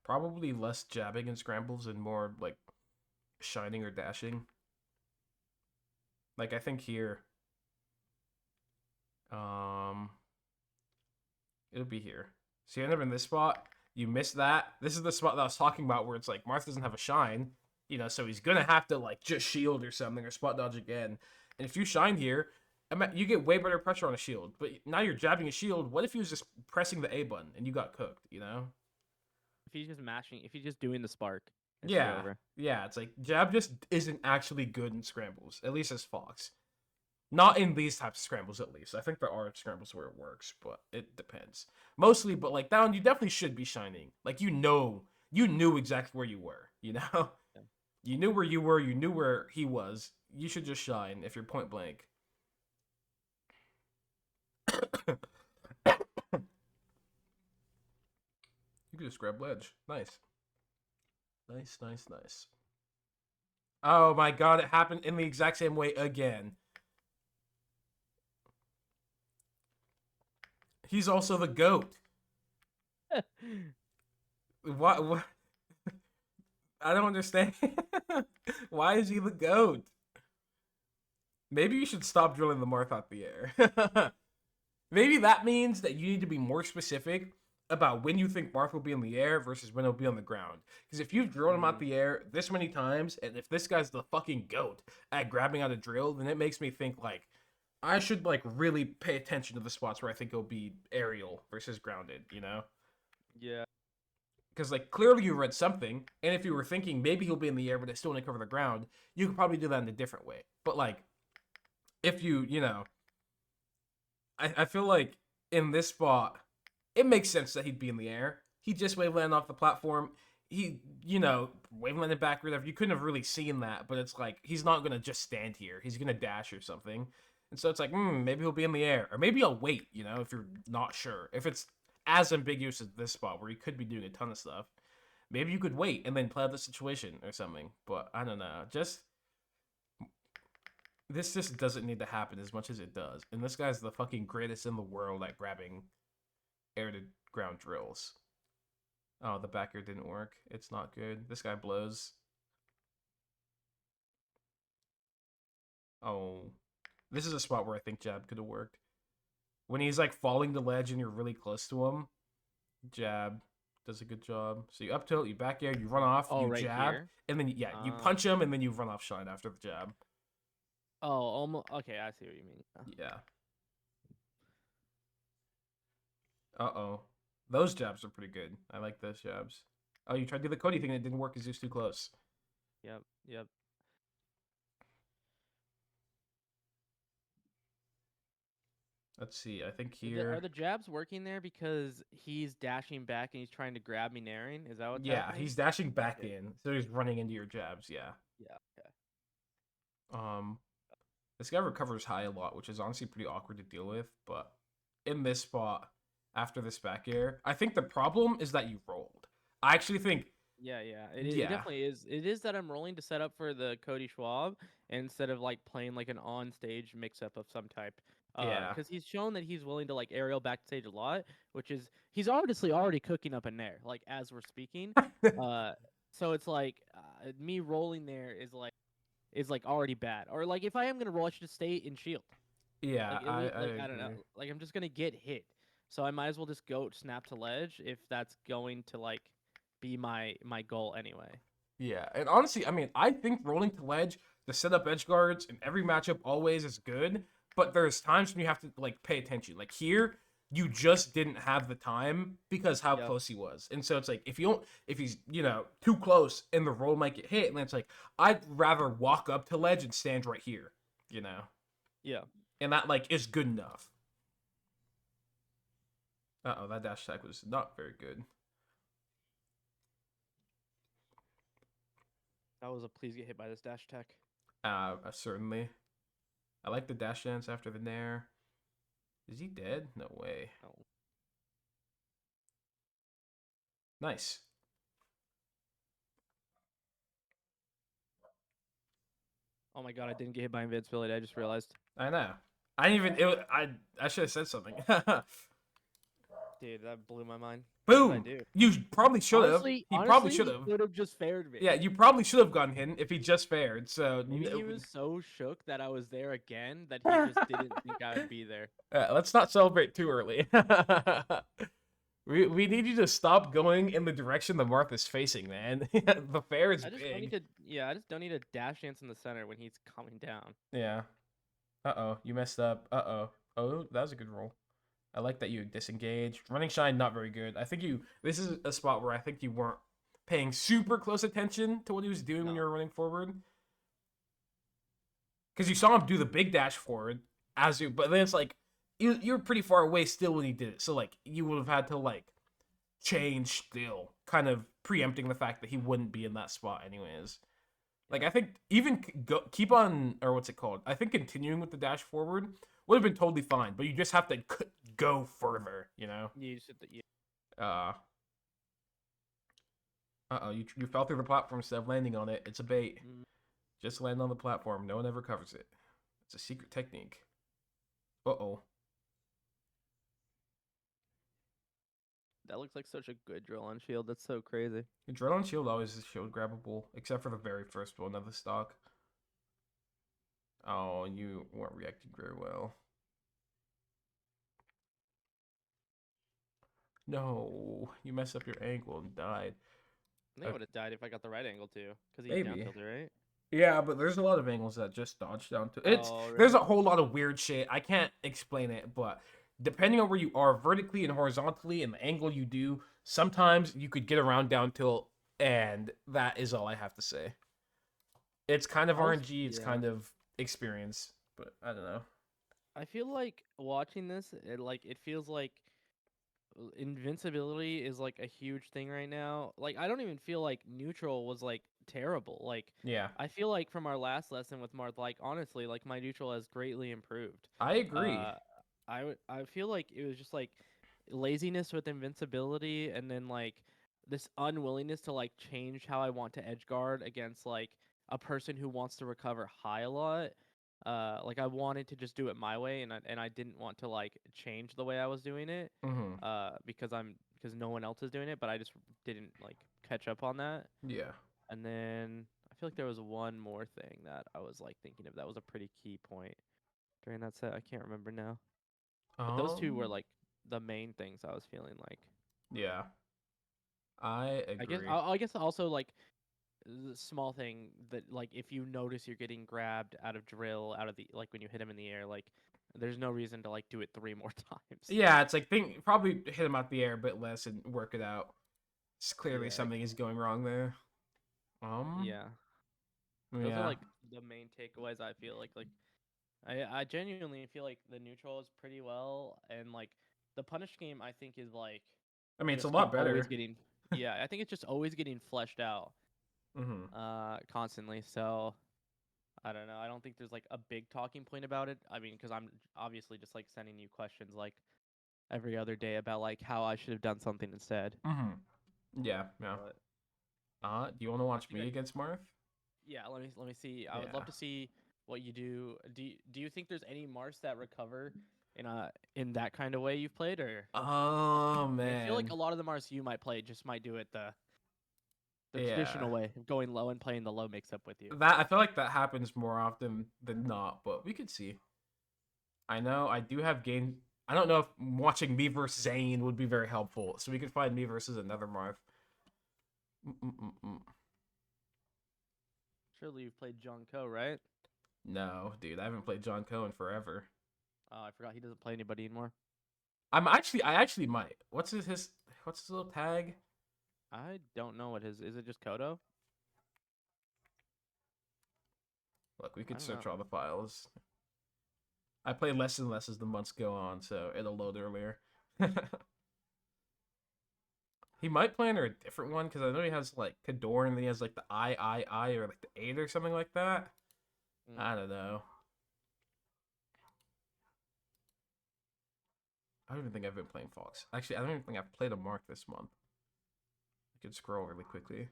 Probably less jabbing and scrambles and more like shining or dashing. Like I think here, um, it'll be here. So you end up in this spot. You miss that. This is the spot that I was talking about where it's like Marth doesn't have a shine, so he's gonna have to like just shield or something or spot dodge again. And if you shine here, you get way better pressure on a shield. But now you're jabbing a shield. What if he was just pressing the A button and you got cooked? If he's just mashing, if he's just doing the spark, it's Yeah, over. yeah. It's like jab just isn't actually good in scrambles, at least as Fox. Not in these types of scrambles, at least. I think there are scrambles where it works, but it depends. Mostly, but like down, you definitely should be shining. Like you knew exactly where you were. Yeah. You knew where you were. You knew where he was. You should just shine if you're point blank. You could just grab ledge. Nice, nice, nice, nice. Oh my god, it happened in the exact same way again. He's also the GOAT. What? I don't understand. Why is he the GOAT? Maybe you should stop drilling the Marth out the air. Maybe that means that you need to be more specific about when you think Marth will be in the air versus when it'll be on the ground. Because if you've drilled him out Mm, the air this many times, and if this guy's the fucking goat at grabbing out a drill, then it makes me think like I should like really pay attention to the spots where I think it'll be aerial versus grounded. You know? yeah. Because like clearly you read something, and if you were thinking maybe he'll be in the air but it's still gonna cover the ground, you could probably do that in a different way. But like if you know, I feel like in this spot, it makes sense that he'd be in the air. He just wave landed off the platform. He, wave landed backward. You couldn't have really seen that, but it's like he's not gonna just stand here. He's gonna dash or something. And so it's like, maybe he'll be in the air, or maybe I'll wait. If you're not sure, if it's as ambiguous as this spot where he could be doing a ton of stuff, maybe you could wait and then play out the situation or something. But I don't know. This just doesn't need to happen as much as it does. And this guy's the fucking greatest in the world at grabbing air to ground drills. Oh, the backer didn't work. It's not good. This guy blows. Oh, this is a spot where I think jab could have worked. When he's like falling to ledge and you're really close to him, jab does a good job. So you up tilt, you back air, you run off, Oh, you right jab, here. and then you punch him, and then you run off shine after the jab. Oh, almost. Okay, I see what you mean. Yeah. Uh-oh. Those jabs are pretty good. I like those jabs. Oh, you tried to do the Cody thing and it didn't work because he was too close. Yep, yep. Let's see. I think Are here. the jabs working there because he's dashing back and he's trying to grab me naring? Is that what's Yeah, happening? he's dashing back Okay. in, so he's running into your jabs. Yeah. Yeah. Okay. Um, this guy recovers high a lot, which is honestly pretty awkward to deal with. But in this spot, after this back air, I think the problem is that you rolled. I actually think, Yeah, yeah. It yeah, definitely is. It is that I'm rolling to set up for the Cody Schwab instead of like playing like an on stage mix up of some type. yeah, Because he's shown that he's willing to like aerial backstage a lot, which is he's obviously already cooking up a nair, like as we're speaking. Uh, so it's like me rolling there is like already bad. Or like if I am gonna roll, I should just stay in shield. yeah. Like at I least I like I don't know. agree. Like I'm just gonna get hit. So I might as well just go snap to ledge if that's going to like be my goal anyway. Yeah, and honestly, I mean, I think rolling to ledge to set up edge guards in every matchup always is good, but there's times when you have to like pay attention. Like here, you just didn't have the time because how Yep. close he was. And so it's like if he's, too close and the roll might get hit, and then it's like I'd rather walk up to ledge and stand right here, you know. Yeah. And that like is good enough. Uh-oh, that dash attack was not very good. That was a please get hit by this dash tech. Certainly. I like the dash dance after the nair. Is he dead? No way. Oh. Nice. Oh my god, I didn't get hit by invincibility. I just realized. I know. I didn't even. I should have said something. Dude, that blew my mind. What did I Boom. do? You probably should have. He probably Honestly, should he have. could have just fared me. Yeah, you probably should have gotten hit if he just fared. So Maybe he was so shook that I was there again that he just didn't think I would be there. let's not celebrate too early. We need you to stop going in the direction the Marth is facing, man. The fair is I just don't need big. to. Yeah, I just don't need a dash dance in the center when he's coming down. Yeah. Uh-oh, you messed up. Uh-oh. Oh, that was a good roll. I like that you disengaged. Running shine, not very good. I think this is a spot where I think you weren't paying super close attention to what he was doing when you No. were running forward. Because you saw him do the big dash forward but then it's like you're pretty far away still when he did it. So like you would have had to like change still, kind of preempting the fact that he wouldn't be in that spot anyways. Like Yeah. I think even keep on, or what's it called? I think continuing with the dash forward would have been totally fine, but you just have to go further, you know. You just hit the. Yeah. Uh oh, you fell through the platform instead of landing on it. It's a bait. Mm, Just land on the platform. No one ever covers it. It's a secret technique. Uh-oh. that looks like such a good drill on shield. That's so crazy. Adrenaline shield always is shield grabbable, except for the very first one of the stock. Oh, you weren't reacting very well. No, you messed up your ankle and died. I think I would have died if I got the right angle too, because he's down Maybe. tilted, right? Yeah, but there's a lot of angles that just dodge down to it's. Oh, There's a really? whole lot of weird shit. I can't explain it, but depending on where you are vertically and horizontally and the angle you do, sometimes you could get around down tilt, and that is all I have to say. It's kind of RNG. It's Yeah. kind of experience, but I don't know. I feel like watching this, it feels like invincibility is like a huge thing right now. Like I don't even feel like neutral was like terrible. Like Yeah, I feel like from our last lesson with Marth, like honestly, like my neutral has greatly improved. I agree. Uh, I feel like it was just like laziness with invincibility, and then like this unwillingness to like change how I want to edge guard against like a person who wants to recover high a lot. Like I wanted to just do it my way, and I didn't want to like change the way I was doing it, Hmm. because no one else is doing it, but I just didn't like catch up on that. Yeah. And then I feel like there was one more thing that I was like thinking of that was a pretty key point during that set. I can't remember now, but those two were Um. like the main things I was feeling like. Yeah. I agree. I guess also like the small thing that like if you notice you're getting grabbed out of drill out of the like when you hit him in the air, like there's no reason to like do it three more times. Yeah, it's like think probably hit him out the air a bit less and work it out. It's clearly Yeah, something is going wrong there. yeah. Those are Yeah. like the main takeaways I feel like I genuinely feel like the neutral is pretty well, and like the punish game I think is like I mean, it's a just lot always better. getting, yeah, I think it's just always getting fleshed out Hmm. constantly. So I don't know. I don't think there's like a big talking point about it. I mean, because I'm obviously just like sending you questions like every other day about like how I should have done something instead. Hmm. Yeah, yeah. But Do you want to I watch think me against Marth? yeah, let me see. I would Yeah. love to see what you do. Do you think there's any Mars that recover in that kind of way you've played, or Oh I feel like man. a lot of the Mars you might play just might do it the Yeah. traditional way of going low and playing the low mix up with you. That I feel like that happens more often than not, but we could see. I know I do have game. I don't know if watching me versus Zane would be very helpful, so we could find me versus another Marth. Mm-mm-mm-mm. Surely you've played John Ko, right? No, dude, I haven't played John Cohen forever. Oh, I forgot he doesn't play anybody anymore. I actually might. What's his little tag? I don't know what his is. It just Kodo? Look, we I could don't know. search all the files. I play less and less as the months go on, so it'll load earlier. He might play under a different one because I know he has like Kador and then he has like the I or like the 8 or something like that. Mm. I don't know. I don't even think I've been playing Fox. Actually, I don't even think I've played a Mark this month. I could scroll really quickly.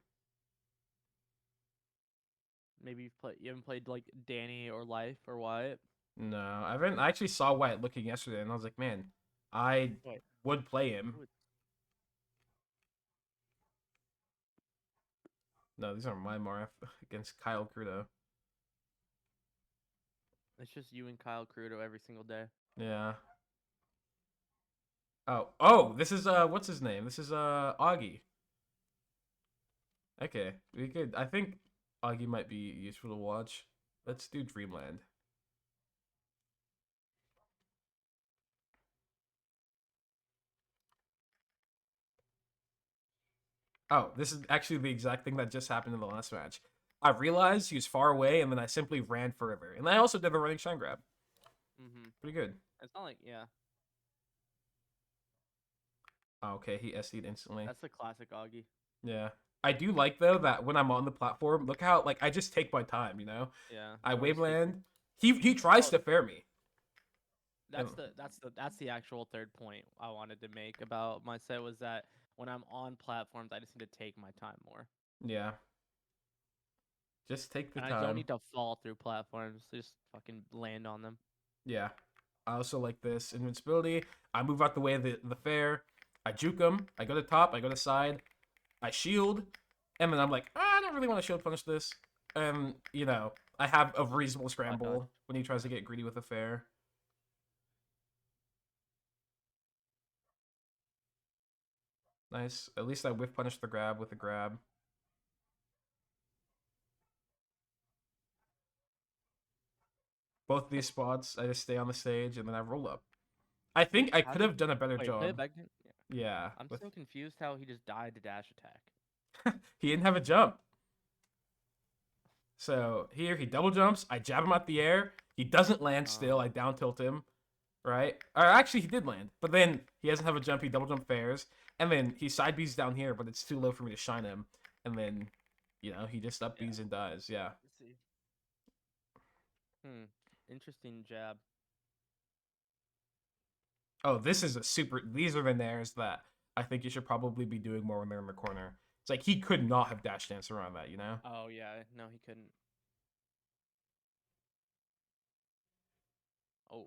Maybe you haven't played like Danny or Life or Wyatt. No, I haven't. I actually saw Wyatt looking yesterday and I was like, man, I Wait, would play him. who No, these aren't my Marth against Kyle Crudo. it's just you and Kyle Crudo every single day. Yeah. Oh, this is what's his name? This is Augie. Okay, we could. I think Augie might be useful to watch. Let's do Dreamland. Oh, this is actually the exact thing that just happened in the last match. I realized he was far away, and then I simply ran further. And I also did the running shine grab. Mm-hmm. Pretty good. It's not like yeah, Oh, okay, he SD'd instantly. that's the classic Augie. Yeah. I do like, though, that when I'm on the platform, look how, like, I just take my time, you know? Yeah, I you always take your. waveland. He tries Oh, to fair me. And, that's the actual third point I wanted to make about my set was that when I'm on platforms, I just need to take my time more, yeah. Just take the and I don't time. need to fall through platforms. Just fucking land on them. Yeah. I also like this invincibility. I move out the way of the fair. I juke him. I go to top. I go to side. I shield. And then I'm like, I don't really want to shield punish this. and I have a reasonable I dodged. scramble when he tries to get greedy with a fair. Nice. At least I whiff punished the grab with a grab. Both of these spots, I just stay on the stage and then I roll up. I think I How could did have done a better wait, play it job. back again? Yeah. Yeah, I'm with so confused how he just died to dash attack. he didn't have a jump. So here he double jumps. I jab him out the air. He doesn't land still. I down tilt him, right? Or actually, he did land, but then he doesn't have a jump. He double jump fairs, and then he side B's down here, but it's too low for me to shine him. And then, he just up Yeah. B's and dies. Yeah. Let's see. Hmm. Interesting jab. Oh, this is a super. These are the nairs that I think you should probably be doing more when they're in the corner. It's like he could not have dash danced around that, you know? Oh yeah, no, he couldn't. Oh,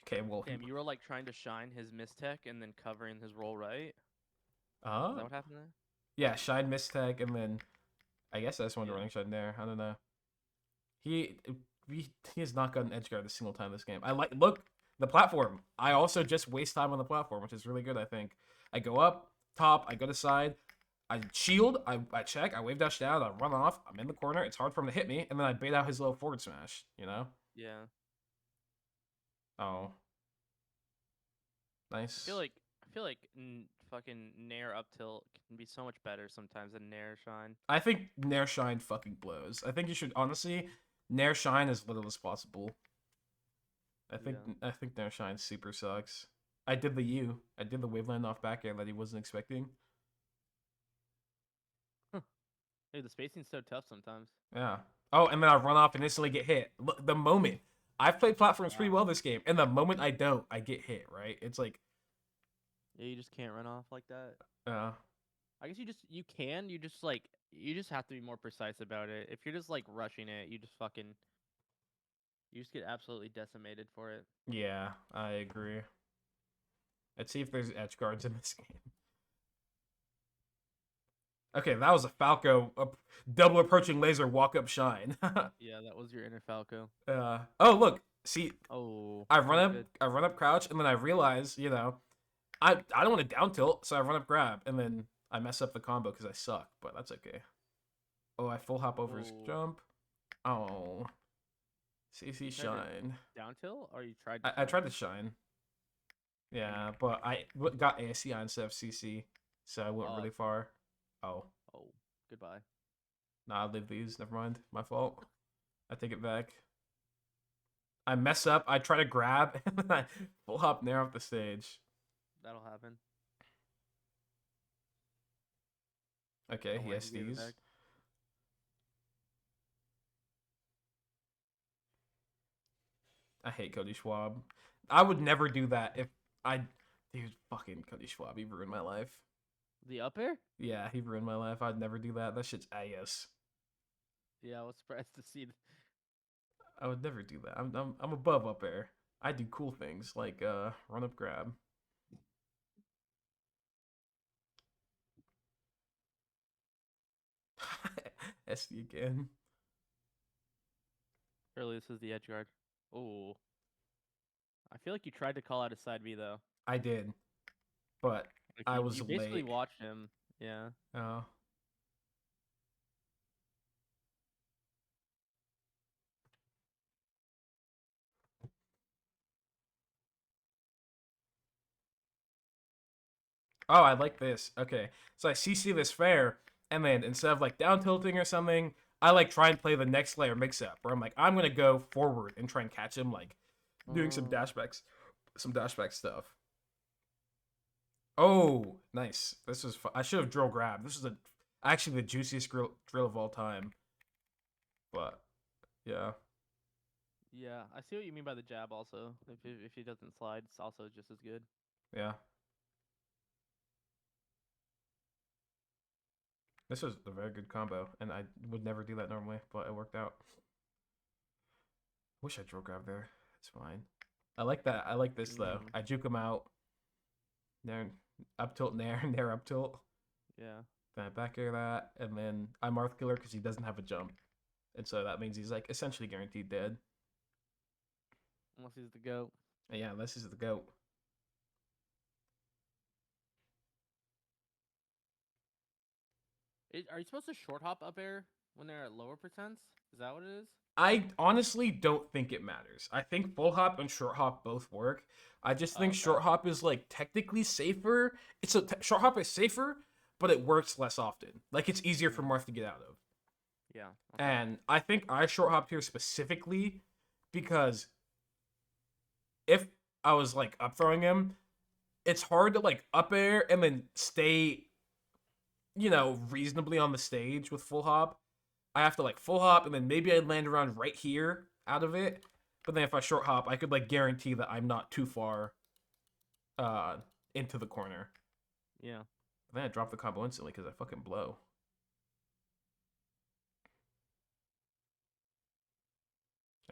Okay, well, damn! You were like trying to shine his mistech and then covering his roll right. Is uh, that what happened there? yeah, shine mistag, and then I guess that's one Yeah. running shine there. I don't know. He he has not gotten edge guard a single time this game. I like look the platform. I also just waste time on the platform, which is really good. I think I go up top, I go to side, I shield, I check, I wave dash down, I run off, I'm in the corner. It's hard for him to hit me, and then I bait out his low forward smash. You know? Yeah. Oh, I feel nice. like fucking Nair up tilt can be so much better sometimes than Nair shine. I think Nair Shine fucking blows. I think you should honestly Nair Shine as little as possible. I think Yeah. I think Nair Shine super sucks. I did the U. I did the waveland off back air that he wasn't expecting. Huh. Hey, the spacing's so tough sometimes. Yeah. Oh, and then I run off and instantly get hit. Look, the moment I've played platforms pretty Wow. well this game, and the moment I don't, I get hit. Right? It's like, Yeah, you just can't run off like that. uh, I guess you can. You just have to be more precise about it. If you're just like rushing it, you just get absolutely decimated for it. yeah, I agree. Let's see if there's edge guards in this game. Okay, that was a Falco double approaching laser walk up shine. Yeah, that was your inner Falco. Oh look, see, Oh, I that run was up, good. I run up crouch, and then I realize, I don't want to down tilt, so I run up grab, and then I mess up the combo because I suck, but that's okay. Oh, I full hop over his Oh, jump. Oh, CC you tried to shine. down tilt or you tried to I shine? tried to shine, yeah, but I got ASCI instead of CC, so I went Uh really far. Oh, oh, goodbye. nah, I leave these. Never mind, my fault. I take it back. I mess up. I try to grab, and then I full hop nair off the stage. That'll happen. Okay, Don't he worry, has he gave it these. back. I hate Cody Schwab. I would never do that if I. Dude, fucking Cody Schwab, he ruined my life. The up air? Yeah, he ruined my life. I'd never do that. That shit's ass. Yeah, I was surprised to see. I would never do that. I'm above up air. I do cool things like run up grab. SD again. Surely this is the edge guard. Oh, I feel like you tried to call out a side B though. I did, but Like I was you basically late. watched him. Yeah. Oh, oh, I like this. Okay, so I CC this fair, and then instead of like down tilting or something, I like try and play the next layer mix up where I'm like, I'm gonna go forward and try and catch him, like doing some dashback stuff. Oh, nice. This is I should have drill grab. This is actually the juiciest drill of all time. But yeah, Yeah, I see what you mean by the jab. Also, if he doesn't slide, it's also just as good. yeah. This was a very good combo, and I would never do that normally, but it worked out. Wish I drill grab there. That's fine. I like that. I like this though. Mm-hmm. I juke him out. Nair up tilt, nair, nair up tilt. Yeah. Then I back air that, and then I Marth killer because he doesn't have a jump, and so that means he's like essentially guaranteed dead. Unless he's the goat. And yeah, this is the goat. Are you supposed to short hop up air when they're at lower percents? Is that what it is? I honestly don't think it matters. I think full hop and short hop both work. I just Oh, think okay. short hop is like technically safer. Short hop is safer, but it works less often. Like it's easier for Mm. Marth to get out of. Yeah. Okay. And I think I short hopped here specifically because if I was like up throwing him, it's hard to like up air and then stay, reasonably on the stage with full hop. I have to like full hop and then maybe I'd land around right here out of it. But then if I short hop, I could like guarantee that I'm not too far uh into the corner. Yeah. But then I drop the combo instantly because I fucking blow.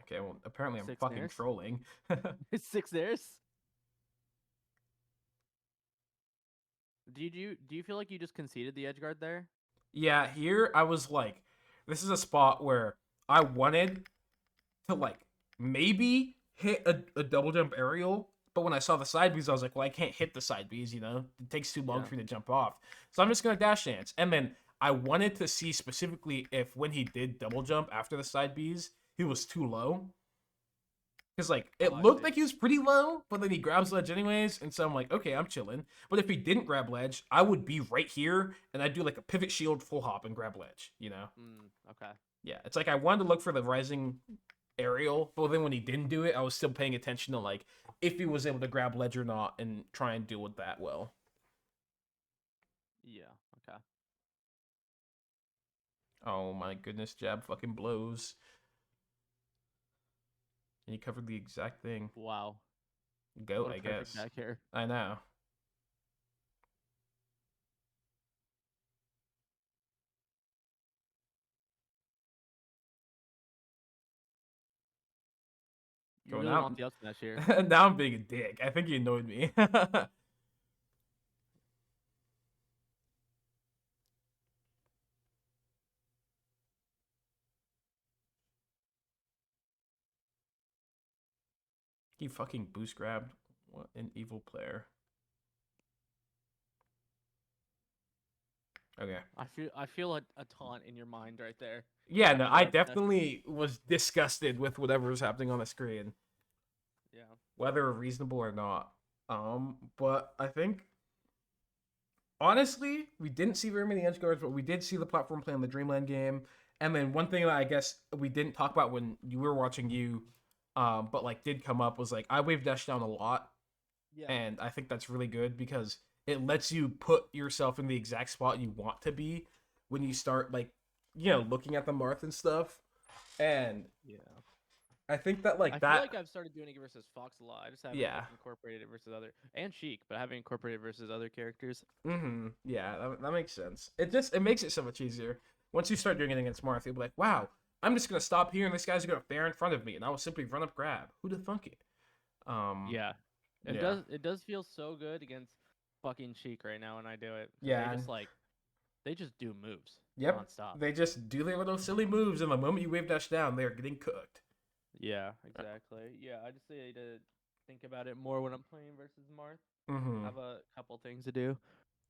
Okay, well apparently I'm Six fucking nairs. trolling. It's 6 nairs. Do you feel like you just conceded the edge guard there? Yeah, here I was like, this is a spot where I wanted to like maybe hit a double jump aerial, but when I saw the side Bs, I was like, well, I can't hit the side Bs, It takes too long Yeah. for me to jump off. So I'm just gonna dash dance. And then I wanted to see specifically if when he did double jump after the side Bs, he was too low. Because like Oh, it I looked see. like he was pretty low, but then he grabs ledge anyways, and so I'm like, okay, I'm chilling. But if he didn't grab ledge, I would be right here, and I'd do like a pivot shield full hop and grab ledge. Okay. Yeah, it's like I wanted to look for the rising aerial, but then when he didn't do it, I was still paying attention to like if he was able to grab ledge or not, and try and deal with that well. Yeah. Okay. Oh my goodness, jab fucking blows. And he covered the exact thing. Wow. Goat, What a I perfect guess. back here. I know. You Going really want out. the up smash here. Now I'm being a dick. I think he annoyed me. He fucking boost grabbed. What an evil player. Okay. I feel a taunt in your mind right there. Yeah, no, After I the up smash. definitely was disgusted with whatever was happening on the screen, Yeah. whether reasonable or not. But I think honestly, we didn't see very many edge guards, but we did see the platform play on the Dreamland game. And then one thing that I guess we didn't talk about when you were watching you, but like did come up was like I wave dash down a lot, Yeah. and I think that's really good because it lets you put yourself in the exact spot you want to be when you start like looking at the Marth and stuff. And Yeah. I think that I like feel that, like I've started doing it versus Fox a lot. I just haven't yeah. like incorporated it versus other and Sheik, but I haven't incorporated it versus other characters. Yeah, that makes sense. It makes it so much easier. Once you start doing it against Marth, you'll be like, wow, I'm just gonna stop here and this guy's gonna bear in front of me and I will simply run up grab. Who'da thunk it? Um Yeah. It yeah. does feel so good against fucking Sheik right now when I do it because Yeah, and they just do moves yep. nonstop. They just do their little silly moves and the moment you wave dash down, they're getting cooked. Yeah, exactly. Yeah, I just need to think about it more when I'm playing versus Marth. I Mm-hmm. have a couple things to do.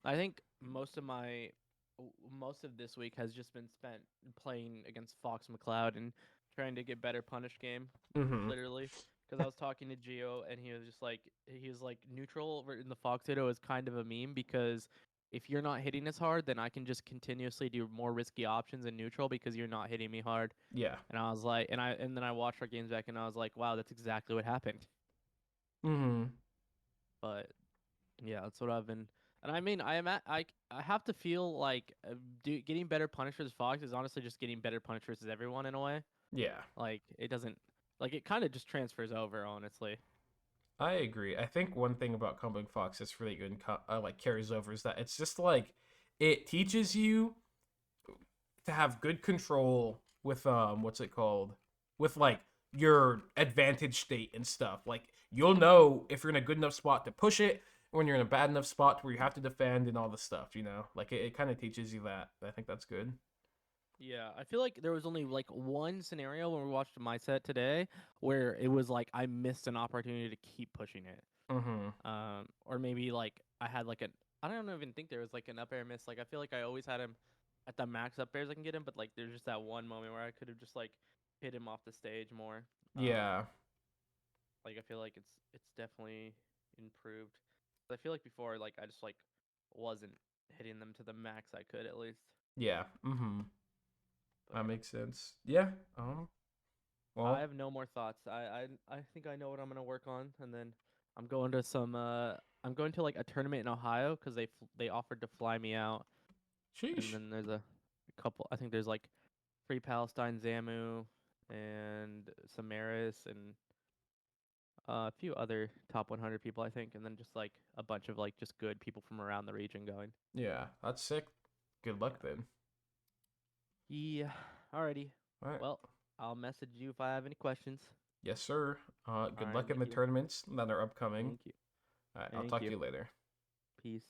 I think most of this week has just been spent playing against Fox McCloud and trying to get better punish game, Mm-hmm. literally. Because I was talking to Gio and he was like neutral in the Fox Hito is kind of a meme because if you're not hitting as hard, then I can just continuously do more risky options in neutral because you're not hitting me hard. Yeah. And I was like, and then I watched our games back and I was like, wow, that's exactly what happened. Mm-hmm. But yeah, that's what I've been. And I mean, I have to feel like getting better punish versus Fox is honestly just getting better punish versus everyone in a way. Yeah. Like it doesn't, like it kind of just transfers over, honestly. I agree. I think one thing about comboing Fox that's really good and like carries over is that it's just like it teaches you to have good control with what's it called, with like your advantage state and stuff. Like you'll know if you're in a good enough spot to push it, when you're in a bad enough spot where you have to defend and all the stuff. Like it kind of teaches you that. I think that's good. Yeah, I feel like there was only like one scenario when we watched my set today where it was like I missed an opportunity to keep pushing it. Mm-hmm. Or maybe like I had like an I don't even think there was like an up air miss. Like I feel like I always had him at the max up airs I can get him, but like there's just that one moment where I could have just like hit him off the stage more. Yeah. Like I feel like it's definitely improved. I feel like before like I just like wasn't hitting them to the max I could at least. Yeah. Mm-hmm. But That yeah. makes sense. Yeah. I Well, have no more thoughts. I think I know what I'm gonna work on, and then I'm going to some. I'm going to like a tournament in Ohio because they offered to fly me out, and sheesh. then there's a couple. I think there's like Free Palestine, Zamu, and Samaris, and a few other top 100 people I think, and then just like a bunch of like just good people from around the region going. Yeah, that's sick. Good luck then. Yeah. Alrighty. All right. Well, I'll message you if I have any questions. Yes, sir. All Good right. luck in Thank the you. tournaments that are upcoming. Thank you. All right. I'll Thank talk to you. you later. Peace.